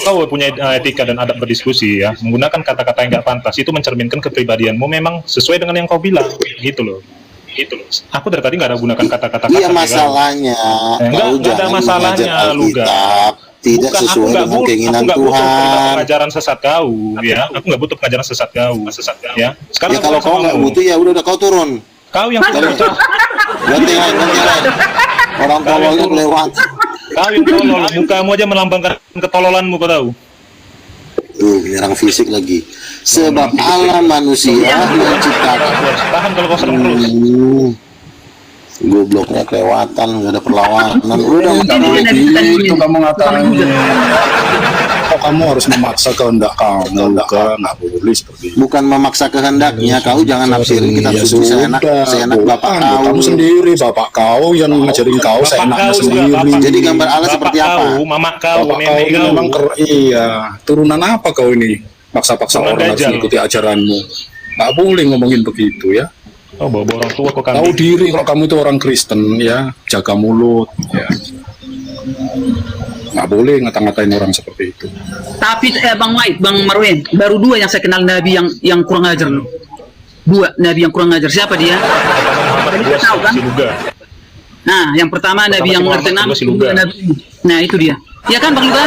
kalau kau punya etika dan adab berdiskusi ya, menggunakan kata-kata yang nggak pantas, itu mencerminkan kepribadianmu memang sesuai dengan yang kau bilang, gitu loh. Aku dari tadi nggak ada gunakan kata-kata kasar. Iya masalahnya, nggak ada masalahnya, Luga. Tidak sesuai dengan keinginan Tuhan. Aku nggak butuh pengajaran sesat kau, ya. Aku nggak butuh pengajaran sesat kau, ya. Sekarang ya kalau kau nggak butuh ya udah kau turun. Kau yang ganti lain. Orang tololnya lewat. Kau yang tolol, mukamu aja melambangkan ketololanmu, kau tahu. Menyerang fisik lagi. Sebab Allah manusia menciptakan. Tahan kalau kau serem terus. Gobloknya kelewatan, nggak ada perlawanan. Udah itu kamu ngatain. Kok kamu harus memaksa kehendak kamu? Nggak boleh seperti itu. Bukan memaksa kehendaknya, kau jangan nafsirin kita suci seenak bapak kau. Kamu sendiri, bapak kau yang ngajarin kau seenaknya sendiri. Jadi gambar Allah seperti apa? Mama kau, nenek kau. Memang iya. Turunan apa kau ini? Paksa-paksa orang harus mengikuti ajaranmu. Nggak boleh ngomongin begitu ya. Oh, bawa orang tua kok tahu diri kalau kamu itu orang Kristen ya, jaga mulut ya. Nggak boleh ngata-ngatain orang seperti itu. Tapi Bang Marwin, baru dua yang saya kenal Nabi yang kurang ajar loh. Dua Nabi yang kurang ajar. Siapa dia? Tahu kan? Nah, yang pertama Nabi yang terkenal. Nah, itu dia. Ya kan Bang Luga?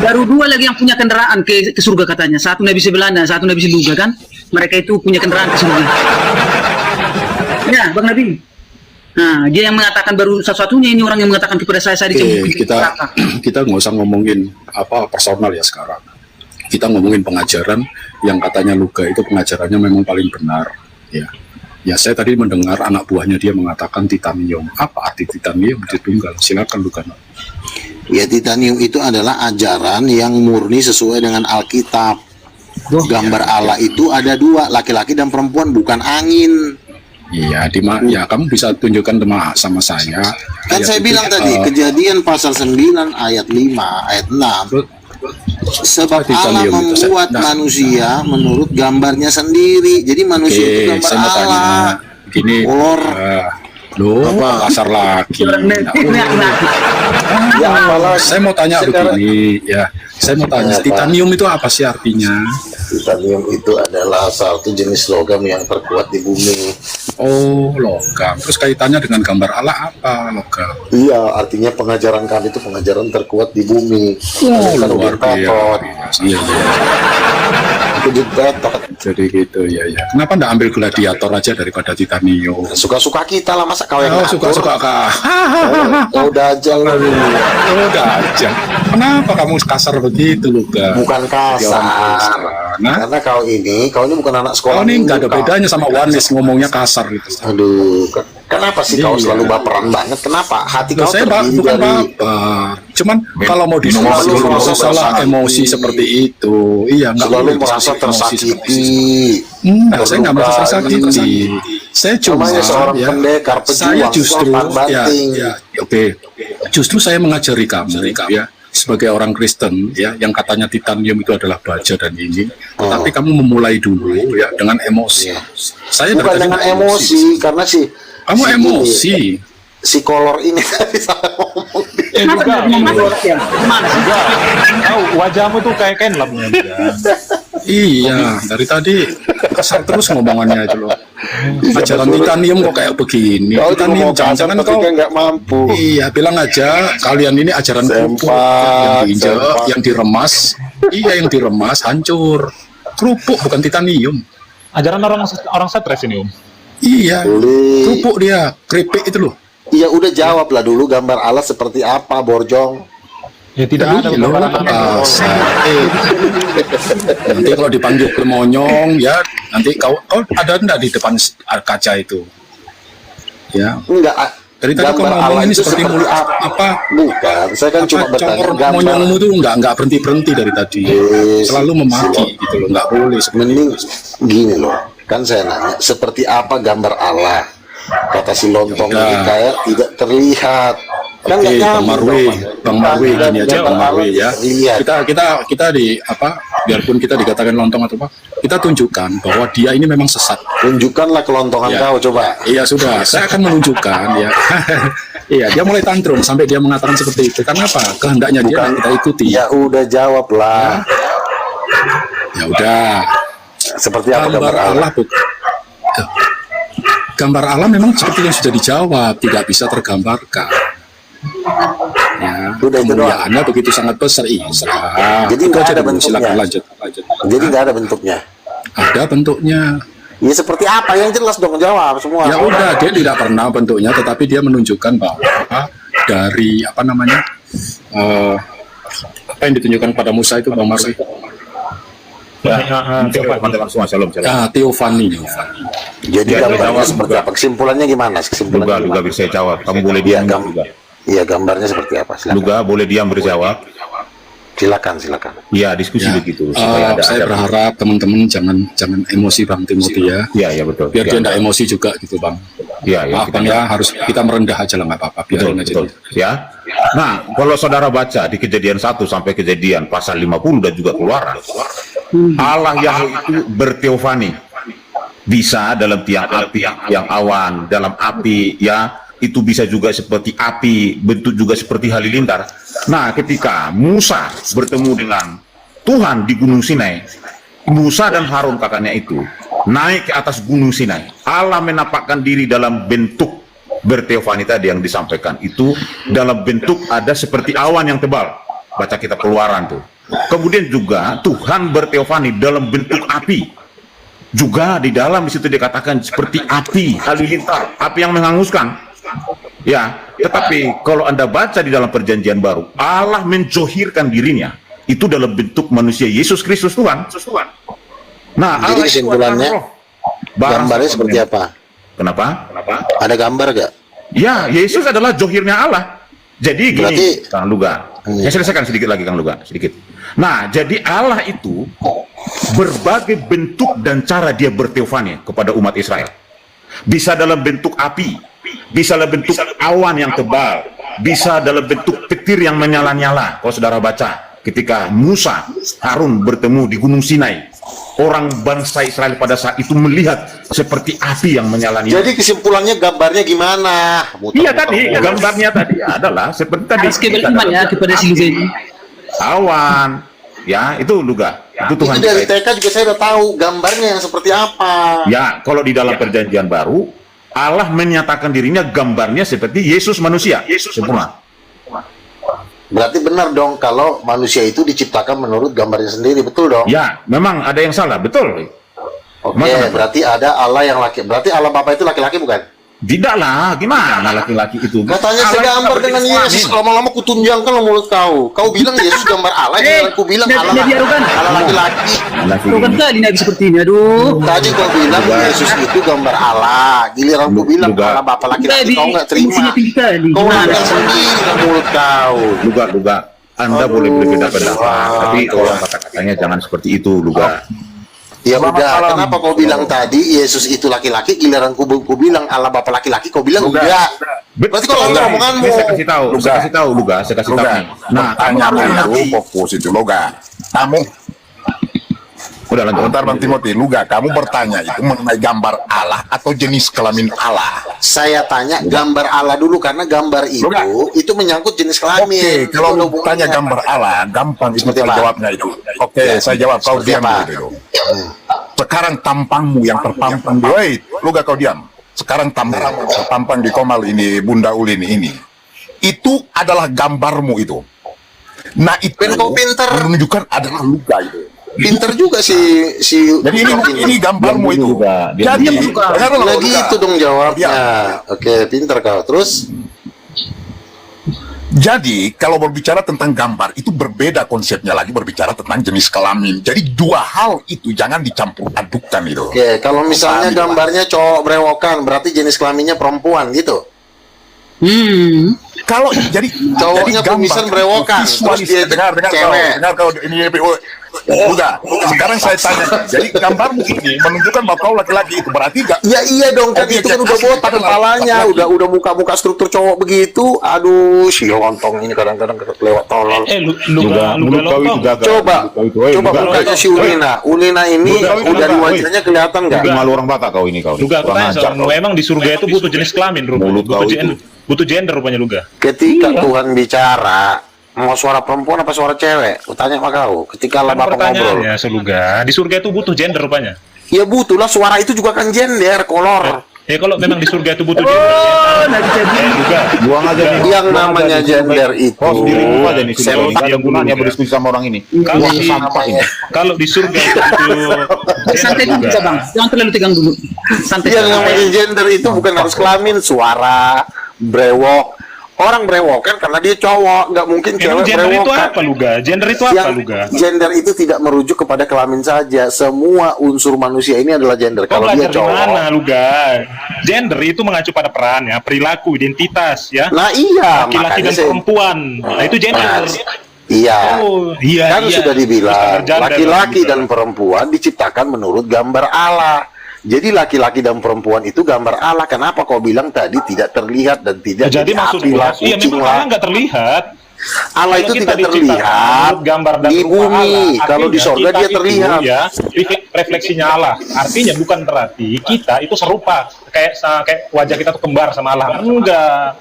Baru dua lagi yang punya kendaraan ke surga katanya. Satu Nabi Sebelanda, satu Nabi Seluga kan. Mereka itu punya kendaraan ke surga. Ya, Bang Nabi. Nah, dia yang mengatakan baru satu-satunya ini orang yang mengatakan kepada saya dicemburukan. Kita nggak usah ngomongin apa personal ya sekarang. Kita ngomongin pengajaran yang katanya Luga itu pengajarannya memang paling benar. Ya, saya tadi mendengar anak buahnya dia mengatakan titanium. Apa arti titanium di tunggal? Silakan Luga. Ya, titanium itu adalah ajaran yang murni sesuai dengan Alkitab. Gambar Allah itu ada dua, laki-laki dan perempuan, bukan angin. Iya, ya kamu bisa tunjukkan sama saya. Kan saya bilang tadi, Kejadian pasal 9 ayat 5, ayat 6. Sebab Allah membuat manusia menurut gambarnya sendiri. Jadi manusia itu gambar Allah. Begini, loh, apa kasar lagi? Ya, saya mau tanya begini, ya. Saya mau tanya, titanium itu apa sih artinya? Titanium itu adalah satu jenis logam yang terkuat di bumi. Oh, logam. Terus kaitannya dengan gambar Allah apa logam? Iya, artinya pengajaran kami itu pengajaran terkuat di bumi. Oh, luar biasa. Iya. Jadi gitu ya. Kenapa nggak ambil gladiator aja daripada titanium? Suka-suka kita lah, masa kau yang suka-suka kah? Kau dajal. Kenapa kamu kasar begitu, Luga? Bukan kasar. Karena kau ini bukan anak sekolah. Kau ini nggak ada bedanya sama Wanis ngomongnya kasar gitu. Aduh, kenapa sih kau selalu baperan banget? Kenapa? Hati kau saya bukan baper. Cuman kalau mau salah emosi seperti itu, iya nggak selalu merasa tersakiti. Saya nggak merasa tersakiti. Saya cuma seorang pendekar pejuang, justru saya mengajari kamu, ya, sebagai orang Kristen, ya, yang katanya titanium itu adalah baja dan ini, tapi kamu memulai dulu, ya, dengan emosi. Saya bukan dengan emosi, karena kamu emosi. Si kolor ini tadi saya ngomong. Wajahmu tuh kayak Kenlap. Iya, dari tadi kesal terus ngomongannya itu loh. Ajaran titanium kok kayak begini. Titanium jangan-jangan kau nggak mampu. Iya, bilang aja kalian ini ajaran kerupuk yang diinjak, yang diremas. Iya, yang diremas hancur. Kerupuk bukan titanium. Ajaran orang stres ini, Om. Iya, kerupuk dia, keripik itu loh. Iya, udah jawab lah dulu gambar Allah seperti apa, Borjong. Ya tidak ada gambar Nanti kalau dipanggil bermonyong, ya nanti kau ada enggak di depan kaca itu? Ya. Enggak. Dari tadi kau ngomong ini seperti mulut apa? Bukan, saya kan cuma bertanya gambar. Monyongmu tuh enggak berhenti dari tadi. Selalu memaki gitu loh, enggak boleh. Mending gini loh, kan saya nanya, seperti apa gambar Allah? Kata si lontong ini kayak tidak terlihat. Kan Oke, Bang Marwi gini aja, Bang Marwi ya. Kita di apa? Biarpun kita dikatakan lontong atau apa, kita tunjukkan bahwa dia ini memang sesat. Tunjukkanlah kelontongan kau, coba. Iya sudah, saya akan menunjukkan ya. Iya, dia mulai tantrum sampai dia mengatakan seperti itu. Karena apa? Kehendaknya dia Bukan. kita ikuti. Ya udah jawab lah. Ya udah. Seperti apa Gambar Allah, gambar Allah memang seperti yang sudah dijawab, tidak bisa tergambarkan. Ya, Udah itu doang. kemuliaannya begitu sangat besar. Iya. Jadi Itu nggak aja ada dulu. bentuknya. Silakan lanjut. Jadi nggak ada bentuknya. Ada bentuknya. Ya seperti apa yang jelas dong, jawab semua. Ya udah, dia tidak pernah bentuknya, tetapi dia menunjukkan bahwa dari apa namanya apa yang ditunjukkan pada Musa itu, Bang Marsi? Teman-teman semua, shalom. Teofani. Jadi Ya, gambarnya jawab seperti juga. apa? Kesimpulannya gimana? Kesimpulannya Luga gimana? bisa jawab. Kamu boleh Iya, diam juga. Iya, gambarnya seperti apa? Silakan. Luga boleh diam berjawab. Silakan. Ya, diskusi Ya, begitu supaya saya berharap teman-teman jangan emosi Bang Timothy ya. Ya betul. Biar dia Ya. tidak emosi juga gitu Bang. Ya, Maaf kita- Bang ya, harus kita merendah aja lah, nggak apa-apa. Betul, Biarin aja. betul. Ya. Nah, kalau saudara baca di Kejadian 1 sampai Kejadian pasal 50 dan juga Keluaran, Allah Yahweh itu berteofani. Bisa dalam tiang api, yang awan, dalam api, ya. Itu bisa juga seperti api, bentuk juga seperti halilintar. Nah, ketika Musa bertemu dengan Tuhan di Gunung Sinai, Musa dan Harun kakaknya itu naik ke atas Gunung Sinai. Allah menampakkan diri dalam bentuk berteofani tadi yang disampaikan itu, dalam bentuk ada seperti awan yang tebal. Baca kitab Keluaran tuh. Kemudian juga Tuhan berteofani dalam bentuk api. Juga di dalam di situ dikatakan seperti api halilintar, api yang menghanguskan. Ya, tetapi kalau Anda baca di dalam Perjanjian Baru, Allah menjohirkan dirinya itu dalam bentuk manusia Yesus Kristus Tuhan. Nah, Jadi Allah itu kesimpulannya, adalah roh. Barang gambarnya seperti apa? Kenapa? Ada gambar gak? Ya, Yesus adalah johirnya Allah. Jadi gini, Berarti- Kang Luga. Saya selesaikan sedikit lagi, Kang Luga, sedikit. Nah, jadi Allah itu berbagai bentuk dan cara dia berteofani kepada umat Israel. Bisa dalam bentuk api, bisa dalam bentuk awan yang tebal, bisa dalam bentuk petir yang menyala-nyala. Kalau saudara baca, ketika Musa, Harun bertemu di Gunung Sinai, orang bangsa Israel pada saat itu melihat seperti api yang menyala-nyala. Jadi kesimpulannya gambarnya gimana? Iya tadi, gambarnya tadi adalah seperti tadi. Harus beriman ya kepada si Luga ini. Awan, ya itu Luga. Itu Tuhan Itu dari kita. TK juga saya udah tahu gambarnya yang seperti apa. Ya, kalau di dalam Perjanjian Baru, Allah menyatakan dirinya gambarnya seperti Yesus manusia, sempurna. Berarti benar dong kalau manusia itu diciptakan menurut gambarnya sendiri, betul dong? Ya, memang ada yang salah, betul. Oke, Masa- berarti ada Allah yang laki. Berarti Allah Bapa itu laki-laki bukan? Tidak lah, gimana laki-laki itu? Katanya Allah segambar itu dengan berjenis Yesus. kelamin. Lama-lama kutunjangkan lo mulut kau. Kau bilang Yesus gambar Allah, aku bilang Allah Nabi arogan. Allah laki-laki. Laki Arogan ini. kali Nabi seperti ini. Aduh. Tadi kau bilang Yesus itu gambar Allah. Giliran ku bilang Juga. Allah Bapa laki-laki, Nabi kau nggak terima. fungsinya tinggi kali. Kau Gimana? bilang sendiri dengan mulut kau. Luga. Anda Aduh. boleh berbeda pendapat, Wah, tapi tolong kata-katanya jangan seperti itu, Luga. Ya Selamat udah, malam. kenapa kau bilang tadi Yesus itu laki-laki, giliran ku bilang Allah Bapa laki-laki, kau bilang Udah. enggak. Berarti kau langgar omonganmu. Ini saya kasih tahu, Luga. saya kasih tahu, Luga, saya kasih tahu. Loga, nih. Nah, kamu pertanyaan harus itu mengerti. fokus itu Loga. Kamu, Udah lanjut. bentar Bang Timothy, Luga, kamu bertanya itu mengenai gambar Allah atau jenis kelamin Allah. Saya tanya gambar Allah dulu karena gambar Luga. itu menyangkut jenis kelamin. Oke, Itu kalau ada hubungannya. tanya gambar Allah, gampang itu Seperti cara apa? jawabnya itu. Oke, saya jawab, kau Seperti diam apa? dulu. Sekarang tampangmu yang terpampang di, wait, Luga kau diam. Sekarang tampang terpampang di Komal ini, Bunda Ulin ini. Itu adalah gambarmu itu. Nah, itu Ben, kau pinter. menunjukkan adalah Luga itu. Pinter juga si Jadi ini gambarmu Diam itu. dulu, Luga. Diam Jadi dulu. dengarlah, lagi Luga. itu dong jawabnya. Diam. Oke, pinter kau. Terus Jadi kalau berbicara tentang gambar itu berbeda konsepnya lagi berbicara tentang jenis kelamin. Jadi dua hal itu jangan dicampur adukkan itu. oke, kalau misalnya Paham, gambarnya cowok brewokan, berarti jenis kelaminnya perempuan gitu. Kalau jadi Cowoknya jadi gambar kumisan brewokan, visualis. terus dia dengar cewek. kau ini udah. Sekarang saya tanya, jadi gambarmu ini menunjukkan bahwa kau laki-laki itu berarti gak? Ya iya dong, kan Objek itu kan udah asli botak adalah kepalanya, laki-laki. udah muka struktur cowok begitu. Aduh, si lontong ini kadang-kadang lewat tolol. Luga mulut kau itu lontong. gagal. Coba, Mulut kau itu, woi, coba Luga, mukanya woi. si Ulina. Ulina ini Luga, udah di Luga, wajahnya kelihatan nggak? Itu malu orang Batak kau ini kau. Luga, aku Kurang tanya ajar sama kau. memang di surga itu butuh jenis kelamin, Rup. Mulut kau itu. Butuh gender rupanya Luga. Ketika Tuhan bicara, mau suara perempuan apa suara cewek? Tanya sama kau. Ketika Allah Kan Bapa ngobrol, pertanyaannya Seluga, di surga itu butuh gender rupanya. ya butuhlah suara itu juga kan gender, kolor. Ya kalau memang di surga itu butuh Oh, gender, nah jadi. Luga. Buang aja nih. Yang Buang namanya aja nih. gender itu, Oh, sendiri dulu aja nih. Saya Sudah nggak ada diam dulu, gunanya ya. berdiskusi sama orang ini. Kalau Buang di- sampah ini. Kalau di surga itu butuh Santai dulu gender, kita Luga. bang, jangan terlalu tegang dulu. Santai. yang namanya gender itu bukan harus kelamin, suara, brewok. Orang brewokan karena dia cowok, nggak mungkin Emang cewek gender itu brewokan. apa Luga? Gender itu apa Luga? Gender itu tidak merujuk kepada kelamin saja. Semua unsur manusia ini adalah gender. Kau Kalau dia belajar di cowok, mana Luga? Gender itu mengacu pada peran ya, perilaku, identitas ya. nah iya, Laki-laki makanya dan saya, perempuan. Nah itu gender. iya. Oh, iya, Kan iya. sudah dibilang Standar gender laki-laki juga. dan perempuan diciptakan menurut gambar Allah. Jadi laki-laki dan perempuan itu gambar Allah. Kenapa kau bilang tadi tidak terlihat dan tidak Jadi jadi maksud api lah, gua, iya kucing memang lah. Allah nggak terlihat. Allah itu Kalau kita tidak diciptakan terlihat menurut gambar dan di rupa bumi. Allah, Kalau di artinya sorga kita dia itu, terlihat. ya, refleksinya Allah. Artinya bukan berarti kita itu serupa kayak wajah kita tuh kembar sama Allah. Enggak.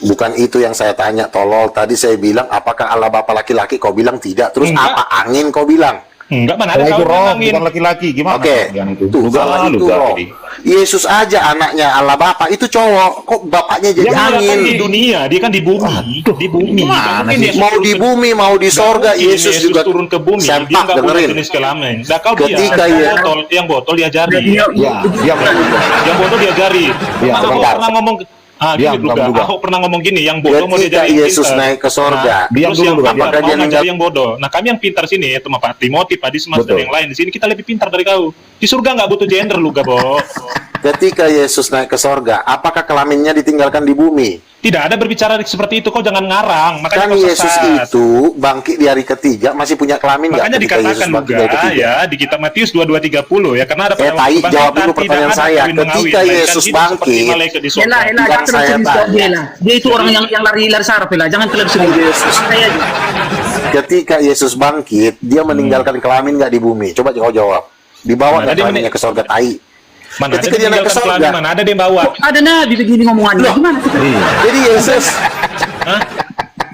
Bukan itu yang saya tanya, tolol. Tadi saya bilang, apakah Allah Bapa laki-laki? Kau bilang tidak. Terus Enggak. apa angin kau bilang? Enggak, mana ada Kalau itu kau roh, bilangin. bukan laki-laki. Gimana? Oke, Yang itu. tuh Luga, kalau itu Luga, roh. jadi. Yesus aja anaknya Allah Bapa itu cowok. Kok bapaknya jadi Dia kan angin? di dunia, dia kan di bumi, di bumi. gimana Nggak mungkin sih? Yesus Mau turun di ke- bumi, mau di nggak sorga, mungkin Yesus juga turun ke bumi. Dia sempak, nggak punya dengerin. jenis kelamin. Nah, kau Ketika dia, ya- yang botol diajari. Ya, diam. Yang bodoh diajari. Ya, Ahok sebentar. pernah ngomong, Diam, gini kamu juga. Ahok pernah ngomong gini, yang bodoh mau Ketika diajari yang Yesus pintar. naik ke sorga, Nah, diam terus dulu, yang Luga. pintar Apakah mau dia ngajari menjawab- yang bodoh. Nah, kami yang pintar sini, itu Pak Timothy, Pak Dismas, dan Betul. yang lain di sini kita lebih pintar dari kau. Di surga nggak butuh gender, Luga, Bo. ketika Yesus naik ke sorga, apakah kelaminnya ditinggalkan di bumi? Tidak ada berbicara seperti itu, kau jangan ngarang. Makanya Kan kau Yesus sesat. itu bangkit di hari ketiga masih punya kelamin nggak? Makanya ketika Yesus dikatakan bangkit juga di hari ketiga? ya di kitab Matius 22:30 ya, karena ada pada Tai, waktu jawab dulu kebangkitan pertanyaan tidak ada saya. kawin mengawin, Ketika melainkan Yesus hidup seperti bangkit, malaikat di sorga. Ela, Yang jangan terlalu saya serius tanya. jawab dia lah. Dia itu orang yang lari sarap lah, jangan terlalu serius. Yesus. Santai aja. Ketika Yesus bangkit, dia meninggalkan kelamin nggak di bumi? Coba kau jawab. Dibawa Mana nggak dia kelaminnya ke sorga? Tai. Mana ada Ketika dia naik ke meninggalkan sorga. kelamin, mana ada dia yang bawa. Ada nabi begini ngomongannya. Gimana? Jadi Yesus,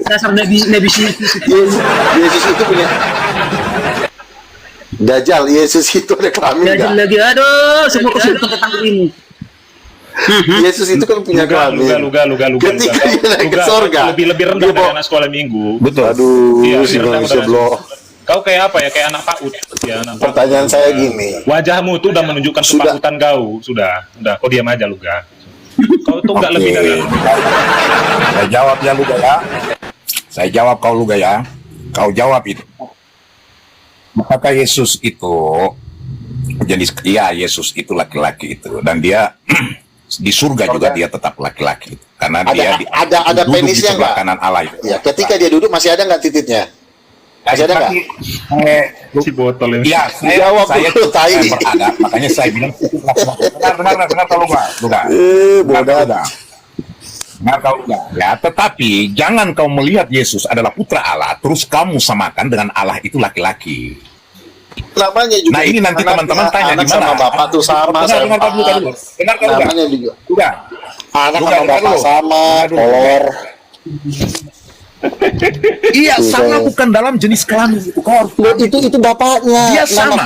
Dasar nabi sini. Yesus itu punya Dajjal. Yesus itu ada kelamin Jadi nggak? lagi aduh, semua kesulitan tentang ini. Yesus itu kan punya kelamin. Luga. Ketika dia naik ke Luga, sorga, lebih rendah dia dari bawa- anak sekolah minggu. Betul. Aduh, Iya, si lebih rendah manusia dari anak- blok. Kau kayak apa ya? Kayak anak PAUD. Ya, anak PAUD. Pertanyaan saya gini. Wajahmu itu udah menunjukkan Sudah. kepautan kau. Sudah. Kau diam aja, Luga. Kau tuh nggak lebih dari Saya jawab ya Luga ya. Saya jawab kau Luga ya. Kau jawab itu. Apakah Yesus itu jenis? Iya, Yesus itu laki-laki itu, dan dia di surga juga dia tetap laki-laki itu. Karena dia Ada duduk di penisnya sebelah nggak? kanan Allah itu. Ya, ketika dia duduk masih ada nggak titiknya? Masih ada nggak? si botol ini. Iya, Jawab saya dulu, tai. berada, makanya saya bilang dengar kalau Luga. Bodoh. Benar kau Luga. Ya, tetapi jangan kau melihat Yesus adalah putra Allah, terus kamu samakan dengan Allah itu laki-laki. Namanya juga. Nah, ini nanti anaknya- teman-teman tanya anak di mana. sama bapak tuh sama. Dengar kau dulu. Dengar kau Luga. Namanya juga. Luga. Anak Luga, sama dengar bapak dulu. sama, Dengar dulu. kolor. Iya, Tuh, sama saya- bukan dalam jenis kelamin itu. Kau harus Loh, itu bapaknya. Dia Nama sama.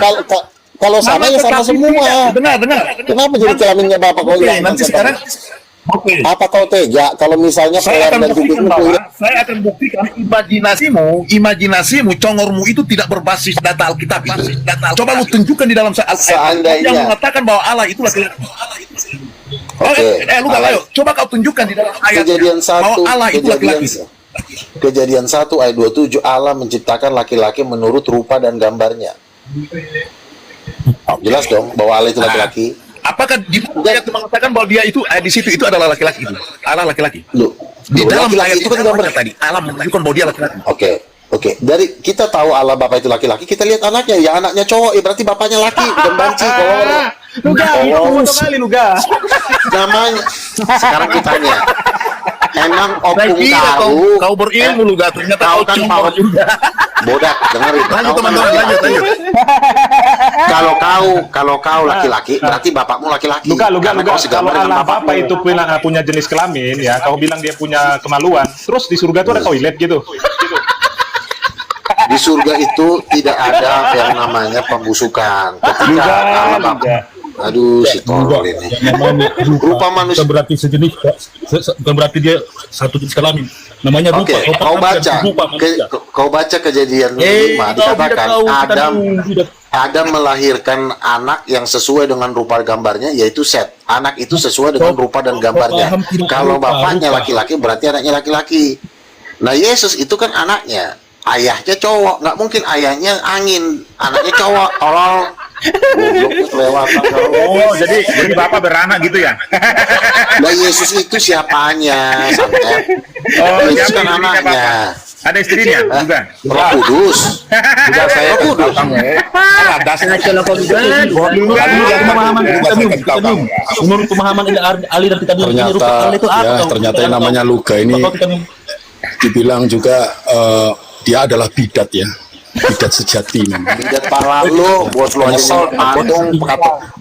kalau sama ya sama tetapi semua. tidak. Dengar. Kenapa jadi kelaminnya bapak kau Oke, hilang? nanti sekarang. Oke. Apa kau tega kalau misalnya Saya peler akan dan buktikan jubirmu bahwa hilang? saya akan buktikan imajinasimu, congormu itu tidak berbasis data Alkitab. Coba lu tunjukkan di dalam Seandainya. yang mengatakan bahwa Allah itu laki-laki. Oke. Luga, Allah- ayo, coba kau tunjukkan di dalam ayat Kejadian 1 bahwa Allah itu laki-laki. Kejadian 1 ayat 27, Allah menciptakan laki-laki menurut rupa dan gambarnya. Jelas dong bahwa Allah itu laki-laki. Apakah di ayat mengatakan bahwa dia itu di situ itu adalah laki-laki itu? Allah laki-laki. Loh, Di dalam laki-laki ayat itu kan gambar. tadi Allah menunjukkan bahwa dia laki-laki. Oke. Dari kita tahu Allah Bapak itu laki-laki, kita lihat anaknya, ya anaknya cowok, berarti bapaknya laki, bukan banci, kolor. Luga, itu Kolor. foto kali Luga. Namanya. Sekarang kita tanya. Emang opung Kira tahu? kau berilmu Luga, ternyata Tahu kau kan cuma Pak? juga. Bodak, dengerin. Lanjut Tahu kan teman-teman, Bapak? lanjut. kalau kau laki-laki, berarti bapakmu laki-laki. Luka, Karena kau kalau segambar dengan anak bapakmu. bapak itu punya jenis kelamin ya, kau bilang dia punya kemaluan, terus di surga tuh ada toilet gitu. Di surga itu tidak ada yang namanya pembusukan. Ketika Allah bapak, aduh si tolol ini. Namanya Rupa manusia. bukan berarti sejenis, bukan berarti dia satu jenis kelamin. Namanya rupa. Oke, kau baca Kejadian 5 dikatakan Adam melahirkan anak yang sesuai dengan rupa gambarnya, yaitu Set. Anak itu sesuai dengan rupa dan gambarnya. Kalau bapaknya laki-laki, berarti anaknya laki-laki. Nah, Yesus itu kan anaknya, ayahnya cowok, nggak mungkin ayahnya angin, anaknya cowok, tolol. Goblok kelewatan. Oh, jadi bapak beranak gitu ya? Nah, Yesus itu siapanya, santet. Oh, Yesus siapa kan istrinya, anaknya. Bapak? Ada istrinya juga? Roh Kudus. Juga saya Roh Kudus. Menurut pemahaman aliran Titanium ini rupa Allah itu apa? ternyata yang namanya Luga ini dibilang juga dia adalah bidat ya, bidat sejati memang. Bidat pala lu, bos lu aja patung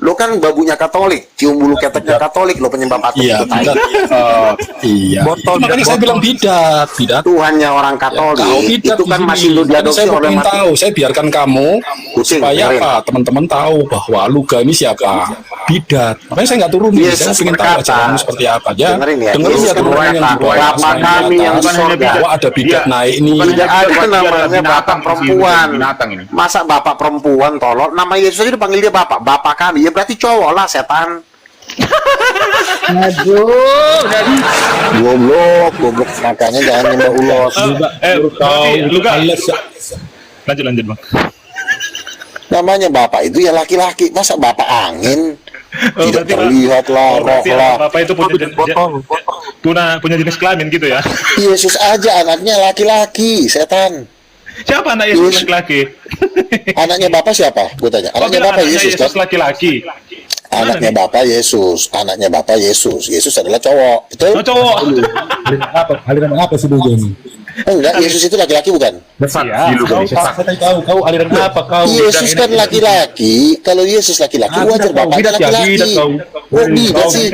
lu kan babunya Katolik, cium bulu keteknya Katolik, lu penyembah patung Iya, itu tai. bidat. Iya. Makanya saya bilang bidat. Tuhannya orang Katolik Kau bidat itu kan di masih sini. lu Makanya diadopsi saya oleh ingin mati. tahu, saya biarkan kamu Kucing, supaya dengerin. apa? Teman-teman tahu bahwa Luga ini siapa? Bidat. Makanya saya nggak turunin. Yesus Saya ingin tahu berkata, ajaranmu seperti apa aja. dengerin ya, Dengerin Yesus ya teman-teman yang di bawah. Bapa Saya kami yang atas, di sorga. bahwa ada bidat Iya. naik ini. Bukan Tidak ada Dia adalah namanya binatang, bapak sih, perempuan. binatang ini. Masa bapak perempuan tolol? Nama Yesus aja dipanggil dia bapak. Bapak kami ya berarti cowok lah, setan. Aduh, jadi Goblok. Makanya jangan nyembah ulos. Luka. Lanjut bang. Namanya bapak itu ya laki-laki. Masa bapak angin? Oh, Tidak berarti, terlihat lah, roh berarti lah. bapak itu punya jenis kelamin gitu ya? Yesus aja anaknya laki-laki, setan. Siapa anak Yesus laki-laki? Anaknya bapak siapa? Gue tanya. Anaknya Kau bilang bapak Yesus kan? laki-laki. Anaknya bapak Yesus. Anaknya bapak Yesus. Yesus adalah cowok. Betul? Oh, cowok. Aliran apa sih dulu ini? Enggak, Yesus itu laki-laki bukan? Iya. Saya tahu kau aliran apa kau? Yesus kan laki-laki. Kalau Yesus laki-laki wajar bapaknya laki-laki. Oh, bidat sih.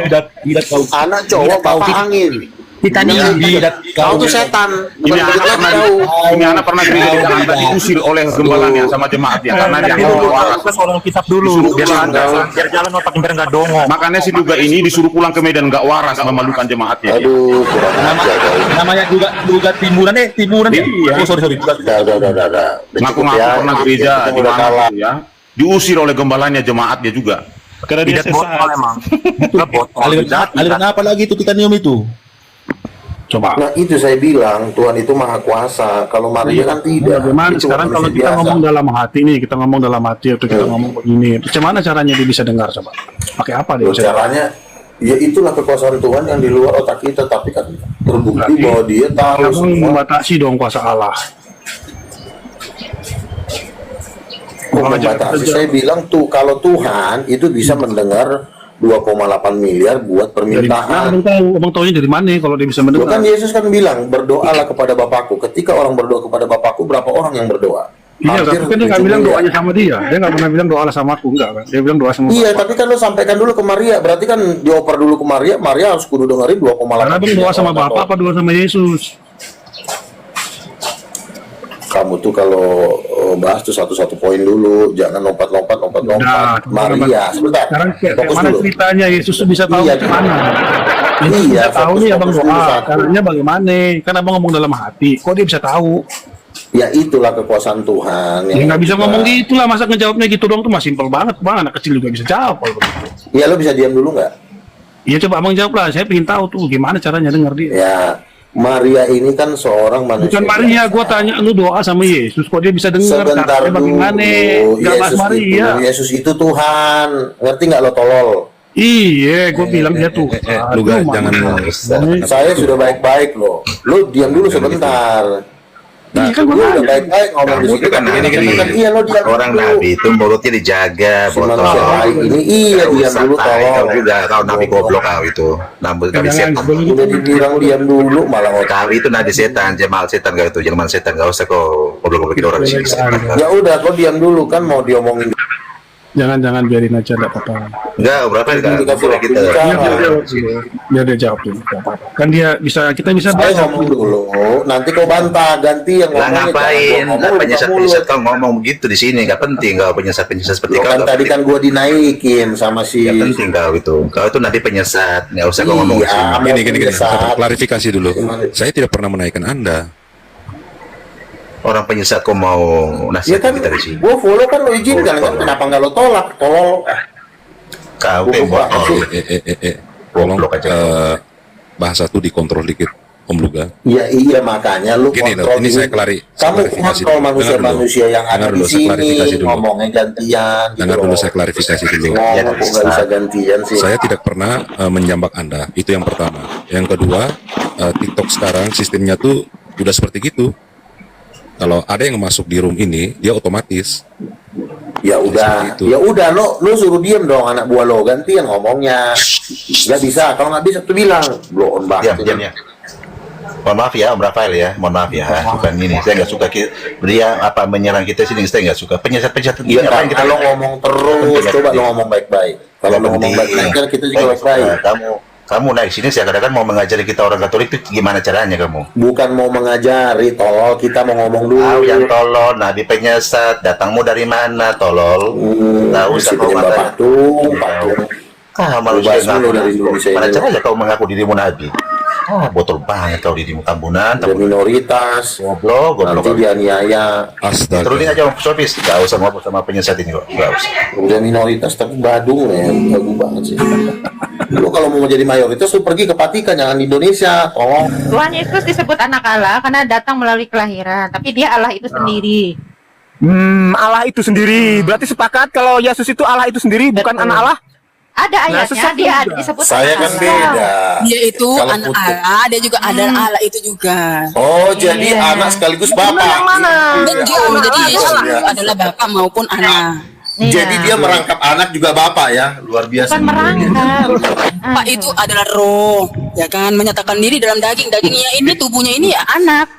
Bidat kau. Anak cowok bapak angin. Titanium. Kau tuh setan. Ini Bukan anak bidat pernah kau. ini anak pernah gereja di Jakarta diusir oleh gembalanya sama jemaatnya karena dia nggak waras. Seorang kitab dulu. Biar Jalan otak biar nggak dongong. Makanya si Luga ini disuruh pulang ke Medan nggak waras memalukan jemaatnya. Aduh, kurang ajar kau. Namanya juga timuran Iya. Oh, sorry. Udah. Ngaku-ngaku pernah gereja di Udah mana kalah. gitu ya. Diusir oleh gembalanya jemaatnya juga. Karena dia sesat. Aliran apa lagi itu Titanium itu? Coba. Nah itu saya bilang Tuhan itu maha kuasa. Kalau Maria kan tidak. Bagaimana Itu sekarang kalau manusia kita biasa. ngomong dalam hati nih, kita ngomong dalam hati atau kita ngomong begini, bagaimana caranya dia bisa dengar coba? Pakai apa dia bisa? Caranya ya itulah kekuasaan Tuhan yang di luar otak kita, tapi kan terbukti bahwa dia tahu Kamu semua. membatasi dong kuasa Allah. Kok membatasi? Saya bilang tuh kalau Tuhan itu bisa mendengar 2,8 miliar buat Dari mana permintaan. abang taunya dari mana kalau dia bisa Loh, mendengar? kan Yesus kan bilang berdoalah kepada Bapakku. Ketika orang berdoa kepada Bapakku, berapa orang yang berdoa? Iya, tapi kan dia nggak 7 bilang miliar. doanya sama dia. Dia nggak pernah bilang doa sama aku, enggak kan? Dia bilang doa sama Iya, Bapak. tapi kan lo sampaikan dulu ke Maria. Berarti kan dioper dulu ke Maria. Maria harus kudu dengerin 2,8 Karena abang doa sama Bapak apa doa sama Yesus? Kamu tuh kalau bahas tuh satu-satu poin dulu, jangan lompat-lompat. Nah, Maria, sebentar. Sekarang kayak Fokus mana dulu. ceritanya Yesus tuh bisa tahu Iya, macam mana? Iya, Bisa tahu nih abang fokus dulu doa. satu. Caranya bagaimana? Kan abang ngomong dalam hati. Kok dia bisa tahu? Ya itulah kekuasaan Tuhan. Ya nggak bisa kita- ngomong gitu lah. Masa ngejawabnya gitu dong tuh mah simpel banget. Bang, anak kecil juga bisa jawab. Kalau begitu. Ya lo bisa diam dulu nggak? Iya coba abang jawab lah. Saya pengen tahu tuh gimana caranya dengar dia. Ya, Maria ini kan seorang manusia. Bukan Maria, biasa. gue tanya lu doa sama Yesus, kok dia bisa dengar? Sebentar Caranya dulu. bagaimana? Gak bahas Maria. Yesus itu Tuhan. Ngerti nggak lo tolol? Iya, gue bilang dia tuh. Luga, jangan Saya sudah baik-baik loh. Lo diam dulu sebentar. Iya kan gue Lo udah nanya. baik-baik ngomong di Kamu situ tuh kan gini. Iya lo diam Orang dulu. nabi itu mulutnya dijaga, Si manusia botol. baik ini iya diam dulu tolol. Kau juga tahu nabi goblok kau itu. Nabi setan. Udah dibilang diam dulu malah ngomong. Kau itu nabi setan, jemal setan kau itu, jelmaan setan. Gak usah kau goblok-goblok orang di sini. Ya udah kau diam dulu kan mau diomongin. Jangan biarin aja, enggak apa-apa. Enggak, berapa enggak boleh kita. Biar dia jawab dulu. Nggak apa-apa. Kan kita bisa Saya baca. ngomong dulu, nanti kau bantah, ganti yang Lah ngomongnya, ngapain? jangan gua ngomong, Penyesat-penyesat kau ngomong begitu di sini enggak penting kau penyesat-penyesat seperti Loh, kau. kan nggak tadi penting. kan gua dinaikin sama si Nggak penting kau itu. Kau itu nanti penyesat, enggak usah kau ngomong di sini. Iya, Gini, penyesat. klarifikasi dulu. Saya tidak pernah menaikkan Anda. Orang penyesat kau mau Ya nasihat kan, kita di sini. gua follow kan lo izinkan kan, kenapa nggak lo tolak? Tolol. Kau Gua tembak. Tolong Goblok aja. bahasa tuh dikontrol dikit, Om Luga. Iya makanya lu Gini loh, kontrol ini dulu. saya Kamu klarifikasi kontrol dulu. manusia-manusia yang ada Dengar di dulu, saya klarifikasi sini, dulu. ngomongnya gantian. gitu Dengar dulu, loh. saya klarifikasi dulu. Ngomong kok nggak bisa gantian sih. Saya tidak pernah menjambak Anda. Itu yang pertama. Yang kedua, TikTok sekarang sistemnya tuh udah seperti gitu. Kalau ada yang masuk di room ini, dia otomatis. Ya udah, Seperti itu. ya udah lo suruh diem dong anak buah lo, gantian ngomongnya. Nggak bisa, kalau nggak bisa tuh bilang blow on banget. Diam ya. Mohon maaf ya Om Rafael ya, mohon maaf ya. Bukan ini, saya nggak suka dia apa menyerang kita sini, saya nggak suka. Penyesat-penyesat Iya, ini kan kalau ngomong terus, coba lo ngomong baik-baik. Kalau lo ngomong baik-baik, kan kita juga baik-baik. Kamu naik sini, saya kadang-kadang mau mengajari kita orang Katolik itu gimana caranya kamu? Bukan mau mengajari, tolol, kita mau ngomong dulu. Tahu yang tolol, nabi penyesat, datangmu dari mana, tolol? Tahu si kau penyembah makanya. patung. Manusia Bebas lu dari Indonesia Mana ini. caranya kau mengaku dirimu nabi? Botol banget kau dirimu tambunan, Ada minoritas, goblok. nanti dianiaya. Astaga. Turunin aja Om Sofis, gak usah ngobrol sama penyesat ini kok, gak usah. Udah minoritas tapi badung ya, bagus banget sih. Lu kalau mau jadi mayoritas lu pergi ke Vatikan, jangan di Indonesia, tolong. Tuhan Yesus disebut anak Allah karena datang melalui kelahiran, tapi dia Allah itu sendiri. Allah itu sendiri. Berarti sepakat kalau Yesus itu Allah itu sendiri, bukan Betul. anak Allah? Ada ayatnya, sesat dia juga. disebut Saya anak kan Allah. beda. Dia itu Kalau anak putih. Allah, dia juga ada Allah itu juga. Oh, jadi Iya. anak sekaligus bapak. Yang mana? Betul, jadi Yesus Allah. itu adalah bapak maupun anak. Iya. Jadi dia merangkap anak juga bapak ya, luar biasa. Bukan merangkap. Bapak itu adalah roh, ya kan, menyatakan diri dalam daging. Dagingnya ini, tubuhnya ini ya anak.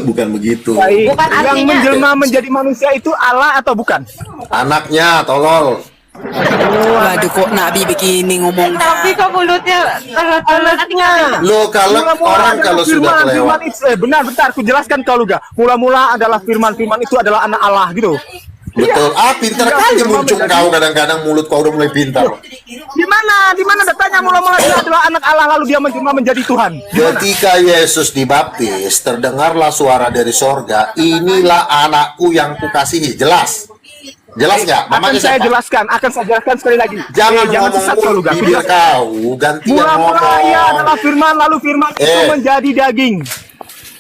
Bukan begitu. Baik. Bukan Yang artinya- menjelma menjadi manusia itu Allah atau bukan? Anaknya, tolol. Waduh, kok Nabi begini ngomongnya. Tapi kok mulutnya kalau nanti kami- Lo kalau orang kalau sudah kelewat. Benar, bentar, aku jelaskan kau Luga. Mula-mula adalah firman itu adalah anak Allah gitu. Betul. Pintar kali muncul kau kadang-kadang mulut kau udah mulai pintar. Di mana datanya mula-mula dia adalah anak Allah lalu dia menjelma menjadi Tuhan? Ketika Yesus dibaptis, terdengarlah suara dari sorga, inilah anakku yang kukasihi. Jelas? Jelas nggak? Akan Namanya saya siapa? jelaskan sekali lagi. Jangan jangan ngomong sesat kau Luga. Aku bibir jelaskan. kau, gantian Mula-mula ngomong. ia adalah firman, lalu firman itu menjadi daging.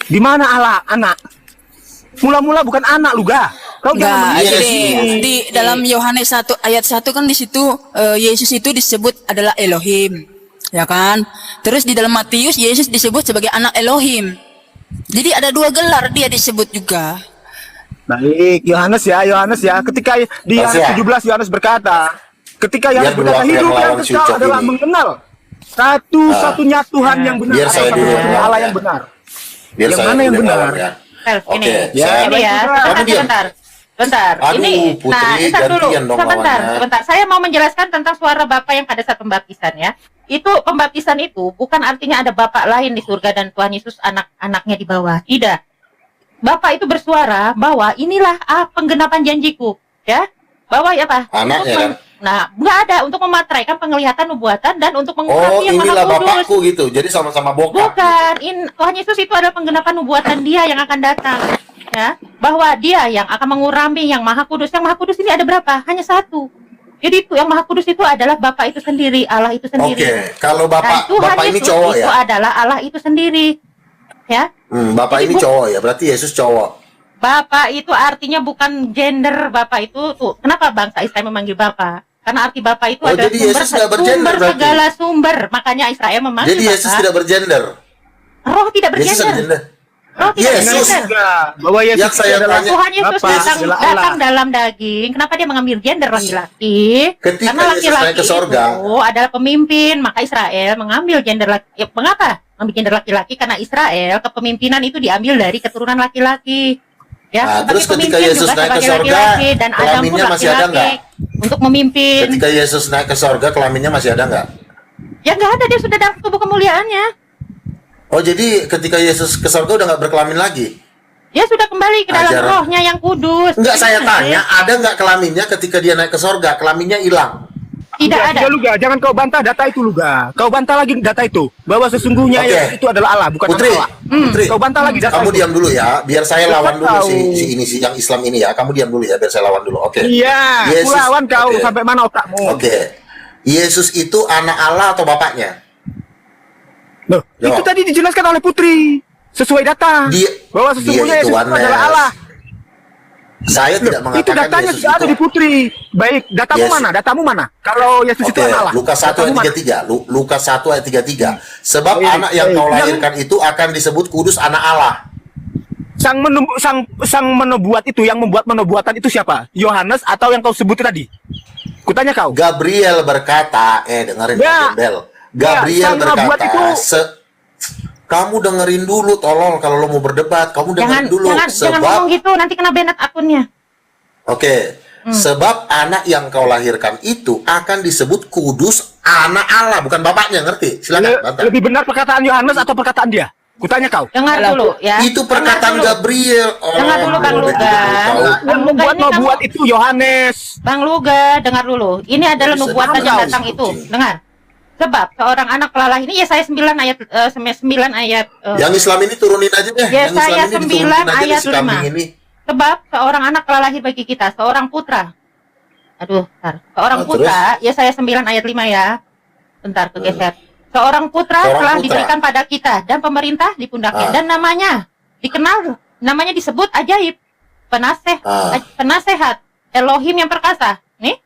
Di mana Allah? Anak. Mula-mula bukan anak Luga. Kau jangan Enggak, Yes, jadi di dalam Yohanes 1 ayat 1 kan di situ Yesus itu disebut adalah Elohim, ya kan? Terus di dalam Matius Yesus disebut sebagai anak Elohim. Jadi ada dua gelar dia disebut juga. Baik, Yohanes ya. Ketika di Mas Yohanes ya. 17 Yohanes berkata, ketika Biar Yohanes dulu berkata aku yang hidup yang melawan si kekal Ucok adalah ini. mengenal satu-satunya Tuhan yang benar. Biar saya dulu yang Allah melawan, yang ya. benar. Biar Yang saya mana yang dulu benar? lawan, ya. Self, ini, Oke, Ya, ini ya, Kamu diam. sebentar. Aduh, Ini, Putri, ntar dulu, gantian dong sebentar. lawannya. Saya mau menjelaskan tentang suara Bapak yang pada saat pembaptisan ya. Itu pembaptisan itu bukan artinya ada Bapak lain di surga dan Tuhan Yesus anak-anaknya di bawah. Tidak. Bapak itu bersuara bahwa inilah penggenapan janjiku, ya. Bahwa ya Pak. Anaknya kan? Nah, nggak ada untuk memateraikan penglihatan nubuatan dan untuk Oh, mengurapi yang inilah Maha Kudus. bapakku gitu. Jadi sama-sama bokap. Bukan, Tuhan Yesus itu adalah penggenapan nubuatan Dia yang akan datang, ya. Bahwa Dia yang akan mengurapi yang Maha Kudus. Yang Maha Kudus ini ada berapa? Hanya satu. Jadi itu yang Maha Kudus itu adalah Bapa itu sendiri, Allah itu sendiri. Oke, kalau Dan Tuhan bapak ini Yesus cowok itu ya. adalah Allah itu sendiri, ya. Bapak Jadi ini cowok ya. Berarti Yesus cowok. Bapak itu artinya bukan gender. Bapak itu tuh. Kenapa bangsa Israel memanggil Bapak? Karena arti Bapak itu Oh, adalah jadi Yesus tidak bergender sumber berarti? segala sumber. Makanya Israel memanggil Jadi Yesus Bapak. tidak bergender. Roh tidak Yesus bergender. bergender. Roh tidak Yesus. bergender. Bahwa Yesus Yang saya adalah tanya, Tuhan Yesus Bapak adalah Allah. datang dalam daging. Kenapa dia mengambil gender laki-laki? Ketika Karena Yesus naik laki-laki ke sorga. itu adalah pemimpin. Maka Israel mengambil gender laki. Mengapa? Mengambil gender laki-laki karena Israel kepemimpinan itu diambil dari keturunan laki-laki. Ya, Nah, sebagai terus ketika pemimpin Yesus juga naik ke sebagai sorga, laki-laki, dan Adam pun kelaminnya masih ada laki-laki. nggak? untuk memimpin. Ketika Yesus naik ke sorga, kelaminnya masih ada nggak? Ya nggak ada, dia sudah dalam tubuh kemuliaannya. Oh, jadi ketika Yesus ke sorga udah nggak berkelamin lagi? Dia sudah kembali ke dalam Ajaran. rohnya yang kudus. Enggak, saya tanya, ada nggak kelaminnya ketika dia naik ke sorga? Kelaminnya hilang? Tidak ada. Luga, jangan kau bantah data itu, Luga. Kau bantah lagi data itu, bahwa sesungguhnya Oke. Yesus itu adalah Allah, bukan Putri, Allah. Putri, Kau bantah lagi data kamu itu. diam dulu ya, biar saya lawan dulu tahu. si yang Islam ini ya. Kamu diam dulu ya, biar saya lawan dulu. Oke. Iya, Yesus- lawan kau oke. sampai mana otakmu? Oke. Yesus itu anak Allah atau bapaknya? Loh, Jawab. itu tadi dijelaskan oleh Putri sesuai data bahwa sesungguhnya dia itu Yesus itu oneness. adalah Allah. Saya tidak Itu mengatakan datanya Yesus sudah ada itu. di Putri. Baik, datamu Yesus. mana? Datamu mana? Kalau Yesus itu Oke, anak Allah. Lukas 1 ayat Datamu mana? 33. Lukas 1 ayat 33. Sebab Baik, anak yang baik. kau lahirkan itu akan disebut kudus anak Allah. Sang menubuat itu, yang membuat menubuatan itu siapa? Yohanes atau yang kau sebut tadi? Kutanya kau. Gabriel berkata, dengerin Ya. Gabriel. Ya, Gabriel sang menubuat berkata, itu- kamu dengerin dulu, tolol, kalau lo mau berdebat, kamu dengerin dulu. Jangan ngomong gitu, nanti kena banned akunnya. Oke, sebab anak yang kau lahirkan itu akan disebut kudus anak Allah, bukan bapaknya, ngerti? Silakan, bantah. Lebih benar perkataan Yohanes atau perkataan dia? Kutanya kau. Dengar dulu ya. Itu perkataan Gabriel. Dengar dulu Bang Luga. Yang membuat nubuat itu Yohanes. Bang Luga, dengar dulu. Ini adalah Bisa nubuatan yang dengar. datang itu. Dengar. Sebab seorang anak kelalah ini Yesaya 9 ayat 9 ayat Yang Islam ini turunin aja deh. Yang Yesaya Islam ini diturunin 9 aja deh, ayat si kambing 5. ini. Sebab seorang anak telah lahir bagi kita, seorang putra. Aduh, bentar. Seorang Oh, putra, Yesaya 9 ayat 5 ya. Bentar, kegeser. Seorang putra Seorang telah putra. diberikan pada kita dan pemerintah di pundaknya dan namanya dikenal, namanya disebut ajaib, penasehat, Elohim yang perkasa. Nih,